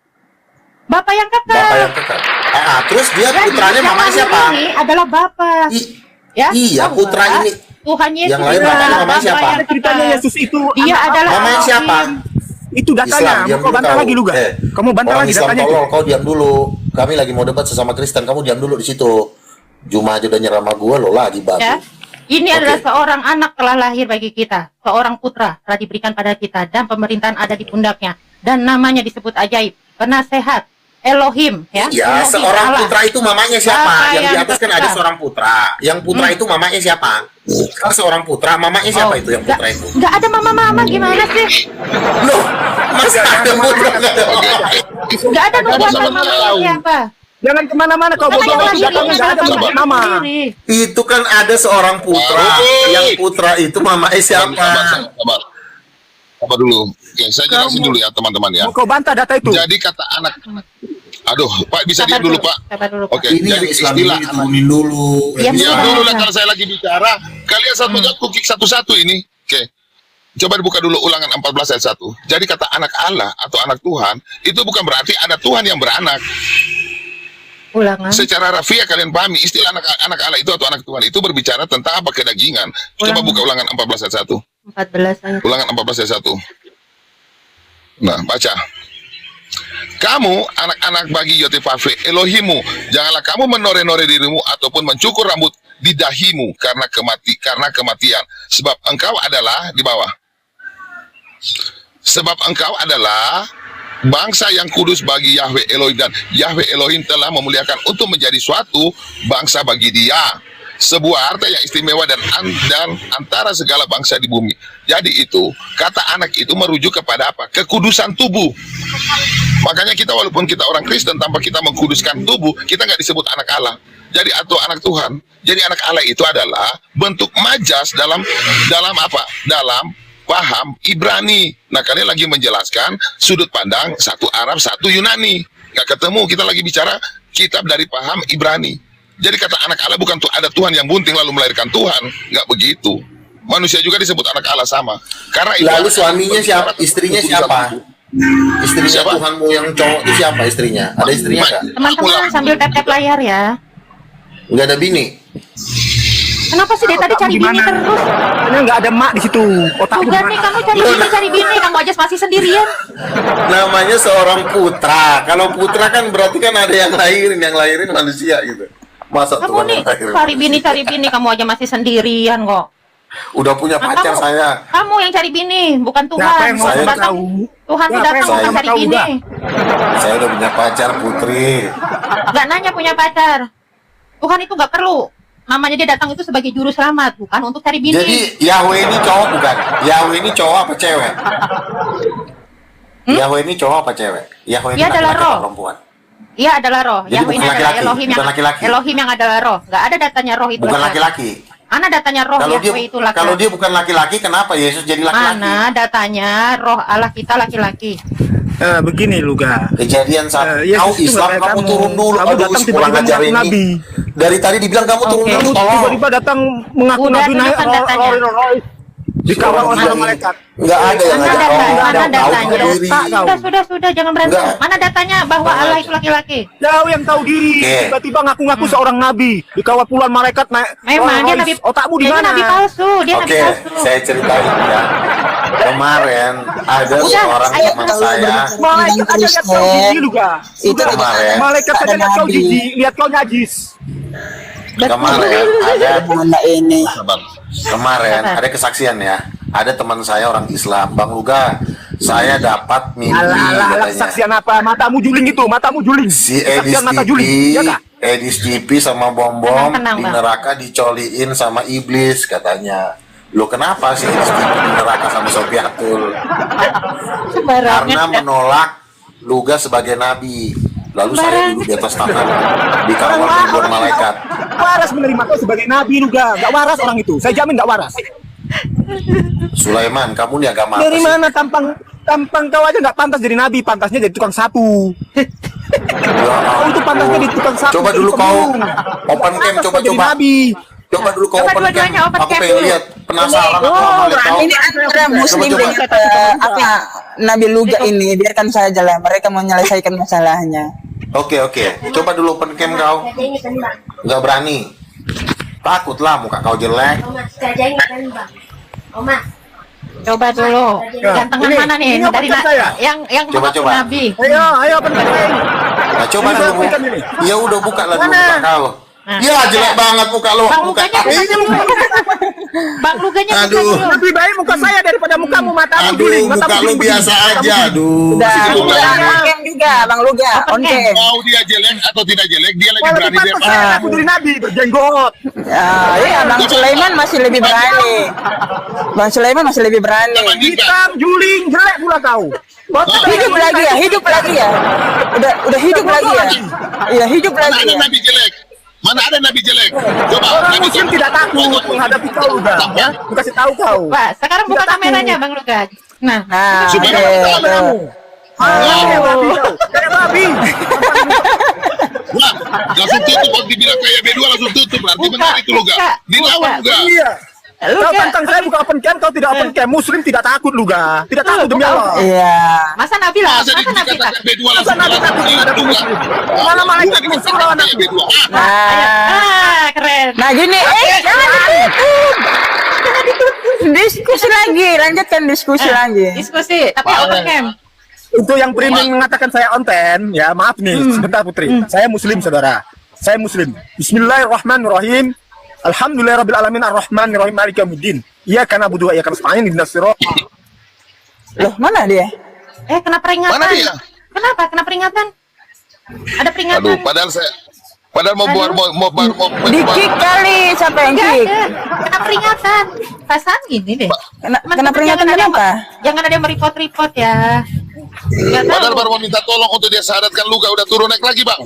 Bapak yang kekal. Bapak yang kekal. Terus dia Jadi putranya yang mamanya lahir siapa? Ini adalah Bapak. Ya, Iya, bahwa putra ini. Tuhan Yesus Yang lahir adalah bapaknya namanya Bapa siapa? yang Ceritanya kekal. Yesus itu Dia anak adalah Namanya Elohim. siapa? Itu datanya. Islam, diam Kau dulu bantah kau. lagi Luga. Kamu bantah Orang lagi Islam datanya itu. tolol, kau diam dulu. Kami lagi mau debat sesama Kristen, kamu diam dulu di situ. Juma aja udah nyerama gua, lo lagi babu. Ya. Ini Oke. adalah seorang anak telah lahir bagi kita, seorang putra telah diberikan pada kita dan pemerintahan ada di pundaknya dan namanya disebut ajaib, penasehat, Elohim ya. Ya, Elohim, seorang Allah. putra itu mamanya siapa? Bapak Yang di yang atas kan kekal. ada seorang putra. Yang putra itu mamanya siapa? Kan seorang putra, mamanya siapa itu yang putra itu? Nggak ada mama-mama gimana sih? Loh, masa ada putra nggak ada mama? Nggak ada nubuatan mamanya siapa? Jangan kemana-mana kau Makanya bodoh. yang Itu datanya lahirin nggak ada adalah pakai Bapak nama. sendiri. Itu kan ada seorang putra. Yang putra itu mamanya siapa? Sabar dulu. Oke, saya jelasin dulu ya teman-teman ya. Kau bantah data itu. Jadi kata anak, aduh Pak bisa diam dulu Pak. Sabar dulu, Pak. Oke, Ini yang jadi Islam istilah ini diturunin dulu. Iya, diam betul. dulu lah kalau saya lagi bicara. Kalian satu kick satu-satu ini. Oke. Coba dibuka dulu Ulangan 14 ayat 1. Jadi kata anak Allah atau anak Tuhan itu bukan berarti ada Tuhan yang beranak. Ulangan. Secara rafiah kalian pahami istilah anak Allah itu atau anak Tuhan itu berbicara tentang apa kedagingan. Coba Ulangan. buka Ulangan 14 ayat 1. 14 ayat. Ulangan 14 ayat 1. Nah, baca. Kamu anak-anak bagi Yotefave Elohimu, janganlah kamu menore-nore dirimu ataupun mencukur rambut di dahimu karena kematian, sebab engkau adalah di bawah. Sebab engkau adalah bangsa yang kudus bagi Yahweh Elohim, dan Yahweh Elohim telah memuliakan untuk menjadi suatu bangsa bagi dia, sebuah harta yang istimewa dan antara segala bangsa di bumi. Jadi itu kata anak itu merujuk kepada apa? Kekudusan tubuh. Makanya kita walaupun kita orang Kristen tanpa kita mengkuduskan tubuh, kita nggak disebut anak Allah. Jadi atau anak Tuhan. Jadi anak Allah itu adalah bentuk majas dalam apa? Dalam paham Ibrani. Nah, kalian lagi menjelaskan sudut pandang satu Arab, satu Yunani. Nggak ketemu, kita lagi bicara kitab dari paham Ibrani. Jadi kata anak Allah bukan ada Tuhan yang bunting lalu melahirkan Tuhan. Nggak begitu. Manusia juga disebut anak Allah sama. Karena itu Lalu suaminya siapa? Istrinya siapa? Istrinya Siapa? Tuhanmu yang cowok itu siapa istrinya? Ada istrinya nggak? Teman-teman sambil tap-tap layar ya. Nggak ada bini. Kenapa sih dari tadi cari bini terus? Karena nggak ada mak di situ. Otakmu Juga nih kamu cari bini, kamu aja masih sendirian. Namanya seorang putra. Kalau putra kan berarti kan ada yang lahirin manusia gitu. Masa Kamu Tuhan nih yang lahirin cari bini, kamu aja masih sendirian kok. Udah punya Nah, pacar saya. Kamu yang cari bini, bukan Tuhan. Siapa yang mau Saya Datang- tahu? Tuhan tuh Siapa datang yang bukan mau cari tahu, bini. udah? Saya udah punya pacar, Putri. Nggak nanya punya pacar. Tuhan itu nggak perlu. Namanya dia datang itu sebagai juru selamat, bukan untuk cari bini. Jadi Yahweh ini cowok bukan? Yahweh ini cowok apa cewek? Yahweh ini cowok apa cewek? Yahweh ini Dia adalah laki-laki roh. atau perempuan? Iya adalah roh. Jadi Yahweh ini bukan adalah laki-laki, Elohim yang bukan laki-laki. Elohim yang adalah roh. Nggak ada datanya roh itu. Bukan adalah- laki-laki. Mana datanya roh Kalau dia Yahweh itu laki-laki? kalau dia bukan laki-laki, kenapa Yesus jadi laki-laki? Mana datanya roh Allah kita laki-laki? Begini Luga. Kejadian saat Yesus kau itu Islam nggak kayak kamu kamu. turun dulu. Kamu Aduh, datang kurang tiba-tiba ajar mengaku ini. nabi. Dari tadi dibilang kamu turun Oke. dulu, Kamu tolong. tiba-tiba datang mengaku Udah, nabi naik tunjukkan datanya. dikawal oleh Seorang malaikat. Enggak ada yang Mana ngajak kau. datanya? Mana Kau datanya? sendiri. Sudah, jangan berantem. Enggak. Mana datanya bahwa Allah itu laki-laki? Kau yang tahu diri, Oke. tiba-tiba ngaku-ngaku seorang nabi, dikawal puluhan malaikat naik. Memang dia nabi. Otakmu di Dia mana? nabi palsu. Dia nabi Oke, palsu. saya ceritain ya. Kemarin ada Udah, seorang ayo. teman saya. Malaikat aja lihat kau jijik Luga. Sudah, kemarin. malaikat aja lihat kau jijik, lihat kau najis. Kemarin ada ini. kemarin ada kesaksian ya. Ada teman saya orang Islam, Bang Luga. Saya dapat mimpi Alah, katanya. kesaksian apa? Matamu juling itu, matamu juling. Si Edis Kesaksian mata juling, TV, ya kak? Edis TV sama Bom Bom Tenang, di Bang. neraka dicoliin sama iblis katanya. Lo kenapa sih Edis TV di neraka sama Sofiatul? Karena menolak Luga sebagai nabi. Lalu saya duduk di atas tangan dikawal ribuan malaikat. Waras menerima kau sebagai nabi Luga. Gak waras orang itu, saya jamin gak waras. Sulaiman, kamu nih agama apa Dari sih? mana tampang kau aja nggak pantas jadi nabi, pantasnya jadi tukang sapu. Kau itu pantasnya jadi tukang sapu. Coba jadi dulu kau pemulung. open cam, Pantas kau jadi coba. nabi. Coba dulu kau Coba open cam. dua-duanya open Aku cam pengen dulu. lihat, penasaran aku mau lihat kau. Ini antara Muslim Coba, dengan coba. apa Nabi Luga ini, biarkan saja lah, mereka mau menyelesaikan masalahnya. Oke. Coba dulu open cam kau. Nggak berani. Takut lah muka kau jelek. Coba dulu. Gantengan ini- mana nih? ini Dari open saya. yang Coba, mengaku coba. nabi. Ayo open cam. Nah, coba Ini dulu. saya berikan ini. Ya udah buka lah dulu Mana? muka kau. Nah. Ya jelek banget muka lo. Bang Muka Luganya Bang Luganya buka Aduh. dulu. Lebih baik muka saya daripada mukamu, matamu Aduh, juling. muka matamu lu juling biasa begini, aja. matamu juling. Aduh. Udah, Situ udah banget. on cam juga, Bang Luga, on cam. Mau dia jelek atau tidak jelek, dia lagi Wah, lebih berani dia. pantas saya aku jadi nabi berjenggot. Iya, Bang Sulaiman masih lebih berani. Bang Sulaiman masih lebih berani. Hitam, juling, jelek pula kau. Hidup lagi ya, hidup lagi ya. Udah hidup lagi ya. Iya, hidup Mana lagi ada ya. nabi jelek? Mana ada nabi jelek? Coba. Orang nabi muslim jelek. tidak takut menghadapi kau udah, ya. Aku kasih tahu kau. Pak, sekarang buka Tidak takut. kameranya Bang Luga. Nah, Nah, Supaya oke, kamu tahu. tuh. Kayak babi kau, kayak babi. Wah, langsung tutup. Kalau dibilang kayak B2 langsung tutup. Berarti Buka, benar itu Luga. buka, Dilawan buka. Luga. Iya. Kau Luga. tantang saya buka open cam, kau tidak open cam. Muslim tidak takut Luga. Tidak takut demi Allah. Iya. Masa Nabi lah, Masa masa Nabi dikatakan tak. B2 Masa langsung nabi takut menghadapi Luga. muslim? Mana malaikat Luga musuh dikatakan lawan kayak aku. B2. Nah, Keren. nah gini, jangan ditutup. Diskusi lagi, lanjutkan diskusi lagi. Diskusi, tapi open cam. Untuk yang priming mengatakan saya onten, ya maaf nih, sebentar Putri. Saya muslim saudara. Saya muslim. Bismillahirrahmanirrahim. Alhamdulillahirabbil alamin arrahmanirrahim maliki yaumiddin. Iyyaka na'budu wa iyyaka nasta'in ihdinas siratal. Loh, mana dia? Kena peringatan. Mana dia? Kenapa? Kena peringatan? Ada peringatan. Aduh, padahal mau buat mau Di-kick kali, siapa yang Enggak kick? ada. Kena peringatan. Perasaan gini deh. Kena Teman-teman peringatan jangan ada kenapa? Jangan ada yang mereport-report ya. Nggak tahu. Padahal baru mau minta tolong untuk dia syahadatkan Luga, udah turun naik lagi bang.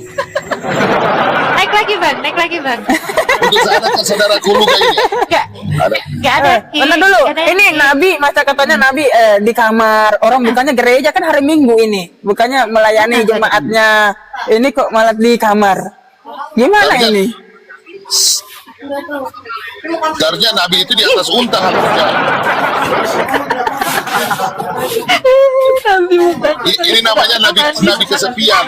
Naik lagi bang, naik lagi bang. Untuk syahadatkan saudaraku Luga ini. Nggak ada. Mana dulu? Nggak ada Ini yang- Nabi, masa katanya Nabi di kamar. Orang bukannya gereja kan hari Minggu ini, bukannya melayani jemaatnya. Ini kok malah di kamar. Gimana ini? Seharusnya Nabi itu di atas unta harusnya. Ini namanya Nabi kesepian.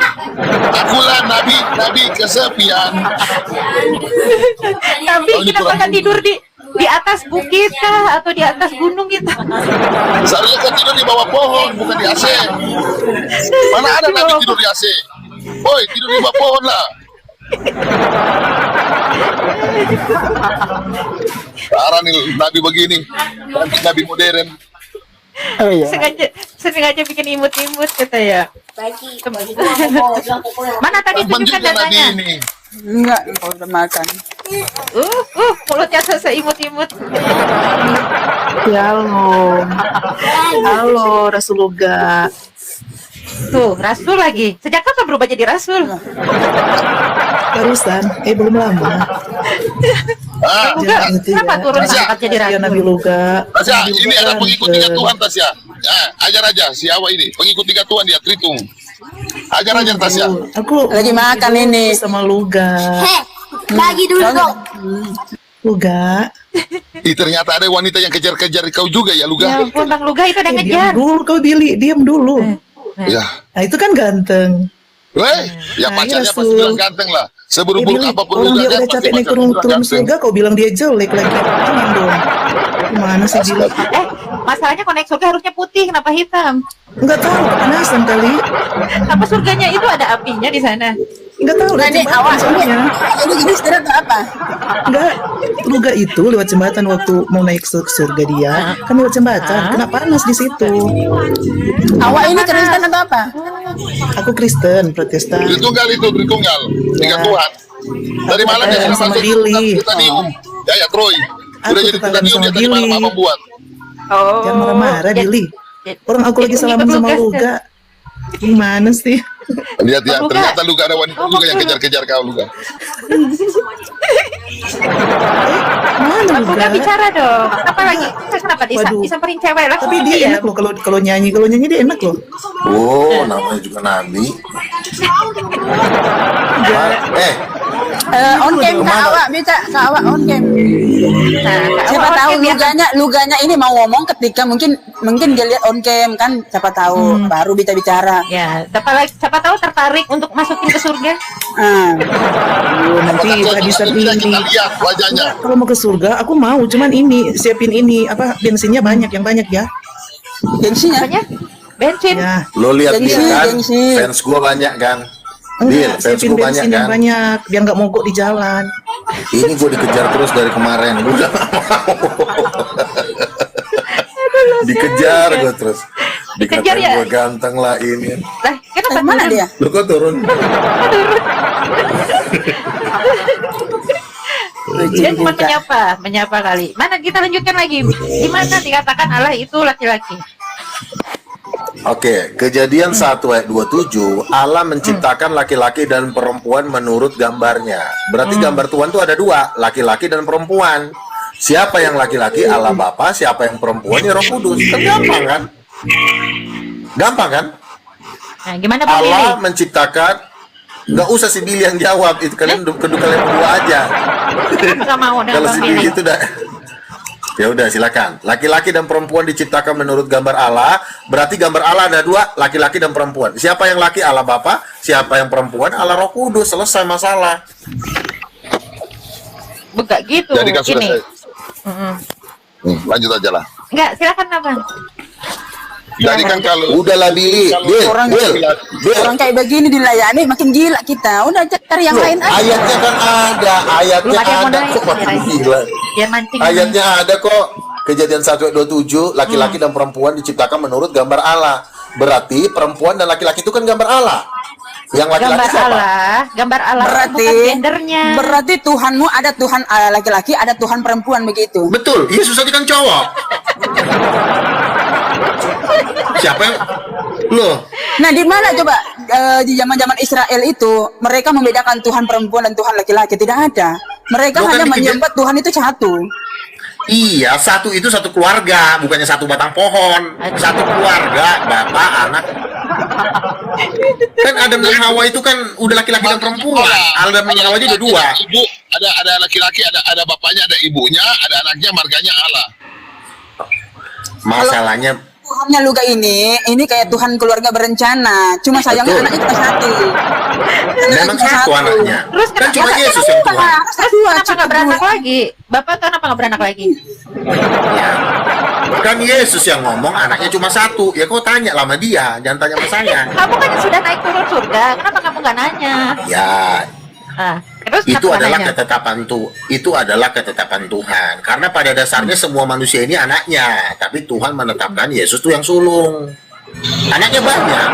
Akulah Nabi kesepian. Nabi Oh, ini kita kurang. akan tidur di atas bukit kah atau di atas gunung gitu. Seharusnya kan tidur di bawah pohon, bukan di AC. Mana ada Nabi tidur di AC? Boy, tidur di bawah pohon lah. Parah nih Nabi begini, Nabi modern. Oh iya. Sengaja bikin imut-imut kata ya. Mana tadi Teman tunjukkan juga Nabi datanya? ini. Enggak, kalau udah makan. Mulutnya selesai imut-imut. Ya halo Rasulullah. Tuh, rasul lagi. Sejak kapan berubah jadi rasul? Barusan, belum lama. Luga, kenapa turun angkat jadi Ya rasul? Nabi Luga. Tasya, ini ada pengikut tiga Tuhan Tasya. Ajar aja si Awa ini, pengikut tiga Tuhan dia Tritung. Ajar Tasya. Aku Lagi makan ini sama Luga. Lagi dulu kok. Luga. Ternyata ada wanita yang kejar-kejar kau juga ya Luga. Ya ampun, Bang Luga itu udah Diam ngejar. dulu kau Billy, diam dulu. Ya. Nah itu kan ganteng. Ya Nah, pacarnya iya, pasti Rasul. bilang ganteng lah. Seburuk-buruk Billy, apapun orang dia Luga, udah pasti capek naik pacarnya turun bilang ganteng. surga, kau bilang dia jelek lagi. Jangan dong. Gimana sih Billy? Masalahnya kalau naik surga harusnya putih, kenapa hitam? Enggak tahu, kepanasan kali. Apa surganya itu ada apinya di sana? Enggak tahu, lewat jembatan soalnya. Ini jadi istirahat atau apa? Enggak, Luga itu lewat jembatan waktu mau naik ke surga dia, kan lewat jembatan, kena panas di situ. Awak ini Kristen atau apa? Aku Kristen, Protestan. Tritunggal itu, Tritunggal. Tiga Tuhan. Dari malam dia sudah sama masuk Billy. titanium. Ya Troy. Udah jadi tetangga titanium sama dia tadi malam Billy. apa buat. Oh. Jangan marah-marah, Billy. Orang aku lagi salaman sama Luga. Gimana sih? Lihat ya, Luga. ternyata Luga ada wanita juga yang kejar-kejar kau Luga. Mana Bang Luga Luga? bicara dong. Apa lagi? Kenapa Waduh. disamperin cewek lah? Tapi dia enak loh kalau nyanyi dia enak loh. Oh, namanya juga Nabi. On cam Kak Awak, bisa Kak Awak on cam. Siapa tahu luganya ini mau ngomong ketika mungkin dia lihat on cam kan, siapa tahu baru bisa bicara. Ya, siapa tahu tertarik untuk masukin ke surga. Nanti bisa Tidak ini. kita lihat wajahnya. Kalau mau ke surga, aku mau. Cuman ini siapin ini apa bensinnya banyak yang banyak ya. Gengsinya? Bensin. Ya. Lo lihat Gengsi, dia kan, gengsi. fans gua banyak kan. Enggak, Fans siapin gua banyak bensin yang kan. banyak biar nggak mogok di jalan. Ini gua dikejar terus dari kemarin. Gua udah nggak mau. Dikejar gua terus. Dikejar Dikatain ya? gua ganteng lah ini. Lah, kenapa Mana turun? dia? Lu kok turun? Dia cuma menyapa kali. Mana kita lanjutkan lagi? Di mana dikatakan Allah itu laki-laki? Oke, Kejadian 1 ayat 27, Allah menciptakan laki-laki dan perempuan menurut gambarnya. Berarti gambar Tuhan itu ada dua, laki-laki dan perempuan. Siapa yang laki-laki? Allah Bapa. Siapa yang perempuan? Ya Roh Kudus. Kan gampang kan? Gampang kan? Nah, gimana Bang Allah Billy? menciptakan, nggak usah si Billy yang jawab, itu kalian kedua kalian berdua aja. Nggak mau dengan Kalau Bang si Billy. Billy itu udah. Ya udah silakan. Laki-laki dan perempuan diciptakan menurut gambar Allah. Berarti gambar Allah ada dua, laki-laki dan perempuan. Siapa yang laki? Allah Bapa. Siapa yang perempuan? Allah Roh Kudus. Selesai masalah. Bukan gitu. Jadi kan sudah Gini. lanjut aja lah. Enggak, silakan Abang. Jadi kan kalau Udahlah Billy, Orang kayak begini dilayani makin gila kita. Udah cari yang Loh, lain aja. ayatnya kan ada, ayatnya Belum ada yang mau ada naik, kok makin biar aja. gila. Biar mancing. Ayatnya ada kok. Kejadian 1 ayat 27, laki-laki dan perempuan diciptakan menurut gambar Allah. Berarti perempuan dan laki-laki itu kan gambar Allah. Yang laki-laki Gambar siapa? Gambar Allah Berarti bukan gendernya. Berarti Tuhanmu ada Tuhan laki-laki, ada Tuhan perempuan begitu. Betul, Yesus tadi kan cowok. Siapa yang loh? Nah, di mana coba di zaman-zaman Israel itu mereka membedakan Tuhan perempuan dan Tuhan laki-laki? Tidak ada. Mereka Loh, kan hanya dikejar- menyembah Tuhan itu satu. Iya, satu itu satu keluarga, bukannya satu batang pohon. Satu keluarga, bapak, anak. Kan Adam dan Hawa itu kan udah laki-laki dan perempuan. Adam dan Hawa aja udah dua. Ibu, ada laki-laki, ada bapaknya, ada ibunya, ada anaknya, marganya Allah. Masalahnya Tuhannya Luga ini kayak Tuhan keluarga berencana. Cuma sayangnya Betul. anaknya cuma satu. memang cuma satu anaknya. Terus Kan cuma kenapa- Yesus yang Tuhan. Kenapa nggak beranak lagi? Bapak tuh kenapa nggak beranak lagi? Kan Yesus yang ngomong anaknya cuma satu. Ya kau tanya lah sama dia, jangan tanya sama saya. Kamu kan sudah naik turun surga. Kenapa kamu nggak nanya? Ya, Ah, terus Terus itu adalah katanya? ketetapan Tuhan. Karena pada dasarnya semua manusia ini anaknya, tapi Tuhan menetapkan Yesus tuh yang sulung. Anaknya banyak.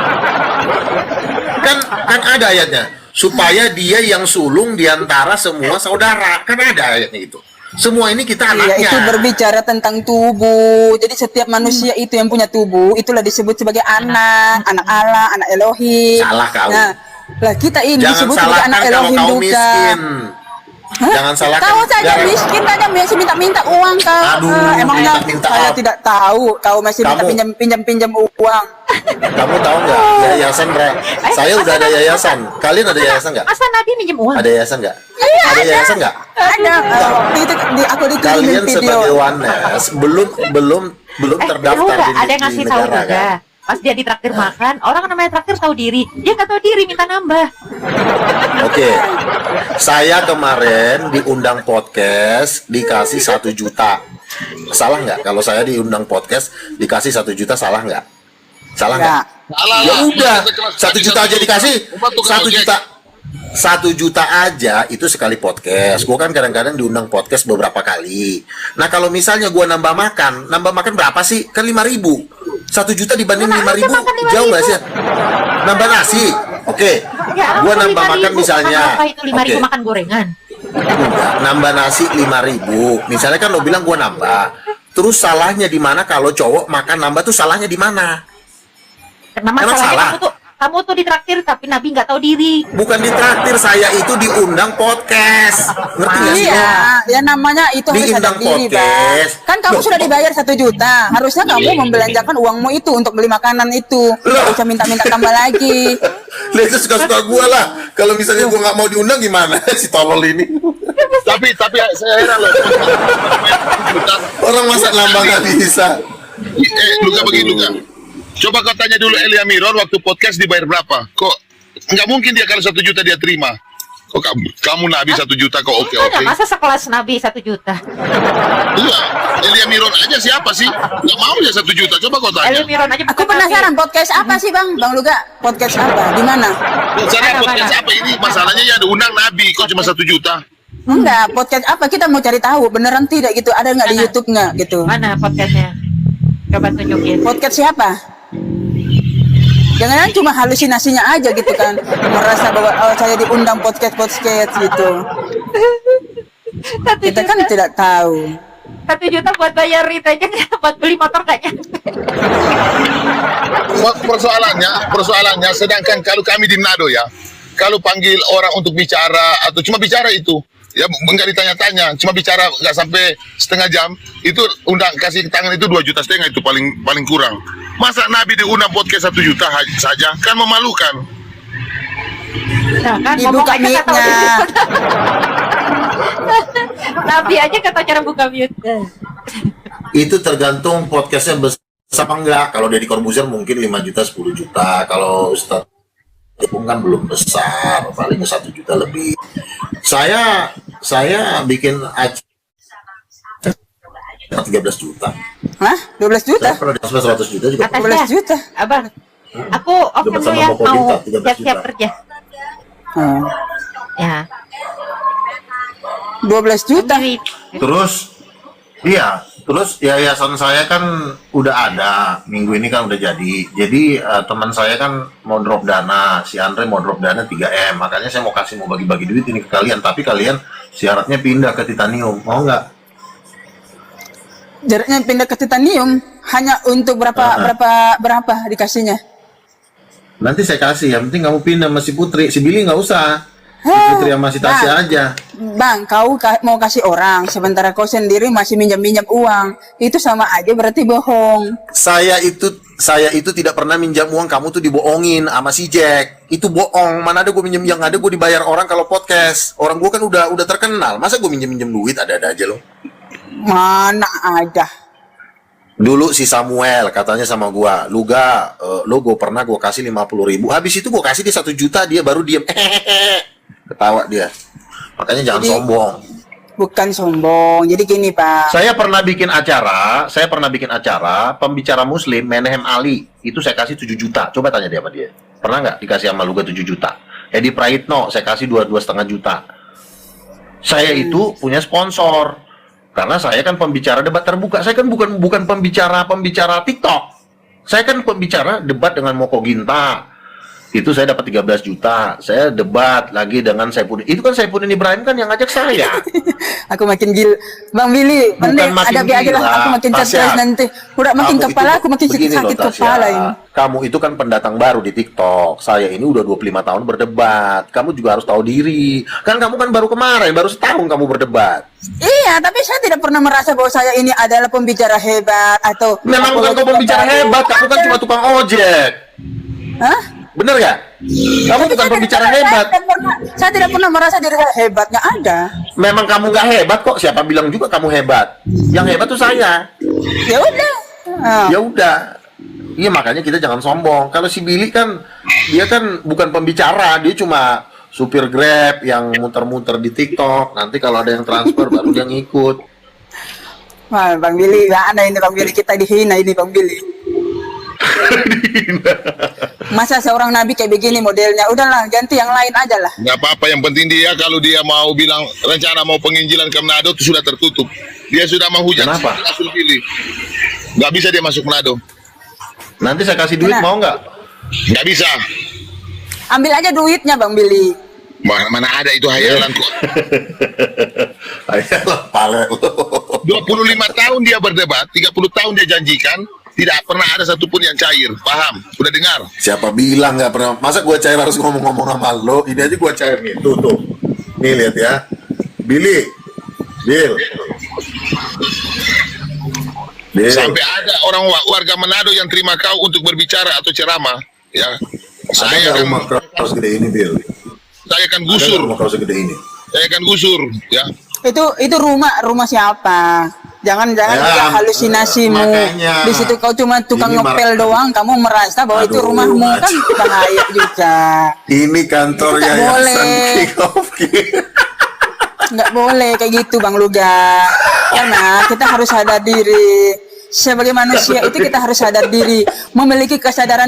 Kan ada ayatnya, supaya dia yang sulung diantara semua saudara. Kan ada ayatnya itu. Semua ini kita anaknya. Iya, itu berbicara tentang tubuh. Jadi setiap manusia itu yang punya tubuh, itulah disebut sebagai anak Allah, anak Elohim. Salah kau. Nah, lah kita ini Jangan disebut sebagai salahkan anak kalau Elohim kau juga. miskin. Hah? Jangan salahkan. Kau saja miskin saja masih minta uang kau. Aduh, Emangnya minta saya apa? tidak tahu kau masih minta pinjam uang. Kamu tahu nggak yayasan, Bre? Saya udah ada yayasan. Kalian ada yayasan nggak? Masa Nabi minjem uang? Ada yayasan nggak? Iya, Ada yayasan nggak? Ada. Aku dikirimin Kalian video. sebagai Wanes belum terdaftar Enggak, di ada yang ngasih tahu negara, juga. kan? Pas dia ditraktir makan, orang namanya traktir tahu diri. Dia nggak tahu diri, minta nambah. Oke, saya kemarin diundang podcast dikasih 1 juta. Salah nggak kalau saya diundang podcast dikasih 1 juta? Salah nggak? Salah nggak? Ya udah, 1 juta aja dikasih. 1 juta. 1 juta aja itu sekali podcast. Gue kan kadang-kadang diundang podcast beberapa kali. Nah kalau misalnya gue nambah makan berapa sih? Kan 5.000. 1 juta dibanding 5.000 jauh nggak sih? Nambah nasi, oke. Ya, Gue nambah makan misalnya. Apa itu 5.000 Oke. makan gorengan? Nambah nasi 5.000. Misalnya kan lo bilang gue nambah. Terus salahnya di mana kalau cowok makan nambah tuh salahnya di mana? Karena Emang masalahnya salah? kamu tuh ditraktir tapi Nabi nggak tahu diri. Bukan ditraktir, saya itu diundang podcast. Ngerti nggak sih? Iya, ya namanya itu harus sadar Diundang diri, Bang. podcast. Kan kamu sudah dibayar 1 juta. Harusnya kamu membelanjakan uangmu itu untuk beli makanan itu. Tidak usah minta-minta tambah lagi. Lah itu suka-suka gue lah. Kalau misalnya gue nggak mau diundang gimana si tolol ini? Tapi saya heran loh. Orang masa nambah nggak bisa. Luka begini Luka. Coba kau tanya dulu Elia Miron waktu podcast dibayar berapa? Kok nggak mungkin dia kalau 1 juta dia terima? Kok kamu Nabi 1 juta kok oke. Ada masa sekelas Nabi 1 juta? Iya, Elia Miron aja siapa sih? Nggak mau ya 1 juta. Coba kau tanya. Elia Miron aja Aku penasaran podcast apa sih, Bang? Bang Luga, podcast apa? Di mana? Cara podcast apa ini? Masalahnya ya ada undang Nabi kok cuma 1 juta. Enggak, podcast apa? Kita mau cari tahu beneran tidak gitu. Ada nggak di YouTube nggak gitu? Mana podcastnya? Coba tunjukin. Podcast siapa? Jangan cuma halusinasinya aja gitu kan, merasa bahwa saya diundang podcast gitu. Kita kan tidak tahu. 1 juta buat bayar itu aja, buat beli motor kayaknya. Persoalannya sedangkan kalau kami di Manado ya, kalau panggil orang untuk bicara atau cuma bicara itu ya enggak ditanya-tanya, cuma bicara nggak sampai setengah jam, itu undang kasih tangan itu 2,5 juta itu paling kurang. Masa Nabi diundang podcast 1 juta saja, kan memalukan. Nah, kan Dibuka ngomong aja kata mic-nya. Nabi aja kata cara buka mute. Itu tergantung podcastnya besar apa enggak. Kalau Deddy Corbuzier mungkin 5 juta 10 juta. Kalau Ustadz Jepung kan belum besar, paling 1 juta lebih. Saya bikin acara 13 juta. Hah? 12 juta? Saya pernah di 100 juta juga. 12 juta. Abang, aku off Dapat dulu sama ya, Bopo mau Binta, 13 siap-siap juta. kerja. Ya. 12 juta. Terus yayasan saya kan udah ada, minggu ini kan udah jadi. Jadi teman saya kan mau drop dana, si Andre mau drop dana 3M. Makanya saya mau bagi-bagi duit ini ke kalian, tapi kalian syaratnya pindah ke Titanium. Mau nggak? Jaraknya pindah ke Titanium hanya untuk berapa dikasihnya? Nanti saya kasih, yang penting kamu pindah sama si Putri. Si Billy nggak usah. Si Putri sama si Tasya aja. Bang, kau mau kasih orang, sementara kau sendiri masih minjam uang. Itu sama aja berarti bohong. Saya itu tidak pernah minjam uang. Kamu tuh dibohongin sama si Jack. Itu bohong. Mana ada gue minjem, yang ada gue dibayar orang kalau podcast. Orang gue kan udah terkenal. Masa gue minjem duit, ada-ada aja loh. Mana ada. Dulu si Samuel katanya sama gua, Luga, lo gue pernah gue kasih 50.000. Habis itu gue kasih dia 1 juta, dia baru diem. Ketawa dia. Makanya jangan sombong. Bukan sombong. Jadi gini, Pak. Saya pernah bikin acara pembicara muslim Menahem Ali. Itu saya kasih 7 juta. Coba tanya dia sama dia. Pernah nggak dikasih sama Luga 7 juta? Edi Praitno saya kasih 2,5 juta. Saya itu punya sponsor. Karena saya kan pembicara debat terbuka. Saya kan bukan pembicara TikTok. Saya kan pembicara debat dengan Moko Ginta. Itu saya dapat 13 juta. Saya debat lagi dengan Saifuddin. Itu kan Saifuddin Ibrahim kan yang ngajak saya. Aku makin gil. Bang Billy, Bukan makin ada aja lah. gila, Aku makin Tasya. cerdas nanti. Udah makin Kamu kepala, itu aku makin begini loh, sakit Tasya. kepala ini. Kamu itu kan pendatang baru di TikTok. Saya ini udah 25 tahun berdebat. Kamu juga harus tahu diri. Kan kamu kan baru kemarin, baru setahun kamu berdebat. Iya, tapi saya tidak pernah merasa bahwa saya ini adalah pembicara hebat atau Memang bukan kau pembicara hebat, kamu kan cuma tukang ojek. Hah? Bener gak? Kamu bukan pembicara hebat. Saya tidak pernah merasa diri saya hebat, nggak ada. Memang kamu nggak hebat kok. Siapa bilang juga kamu hebat? Yang hebat tuh saya. Ya udah. Ya udah. Iya makanya kita jangan sombong. Kalau si Billy kan dia kan bukan pembicara, dia cuma supir Grab yang muter-muter di TikTok. Nanti kalau ada yang transfer baru dia ngikut. Wah, Bang Billy, nggak ada ini Bang Billy, kita dihina ini Bang Billy. Masa seorang nabi kayak begini modelnya? Udahlah, ganti yang lain aja lah. Nggak apa-apa, yang penting dia kalau dia mau bilang rencana mau penginjilan ke Manado itu sudah tertutup. Dia sudah menghujat. Kenapa? Rasul pilih. Nggak bisa dia masuk Manado. Nanti saya kasih duit, mau nggak? Nggak bisa. Ambil aja duitnya Bang Billy. Mana ada itu hayalan kok. Hayalan pale. 25 tahun dia berdebat, 30 tahun dia janjikan, tidak pernah ada satupun yang cair. Paham? Udah dengar? Siapa bilang nggak pernah? Masa gua cair harus ngomong-ngomong sama lo? Ini aja gua cair nih. Tuh. Nih lihat ya. Billy. Bill. Sampai ada orang warga Manado yang terima kau untuk berbicara atau ceramah, ya. Saya akan rumah kau segede ini, Bill. Saya akan gusur. Rumah kau segede ini. Saya akan gusur, ya. Itu rumah siapa? Jangan ya, halusinasimu. Makanya. Di situ kau cuma tukang Ini ngepel doang, kamu merasa bahwa itu rumahmu kan bahaya juga. Ini kantor Nggak Yayasan boleh. King of King. Nggak boleh kayak gitu Bang Luga. Karena kita harus sadar diri. Sebagai manusia itu kita harus sadar diri, memiliki kesadaran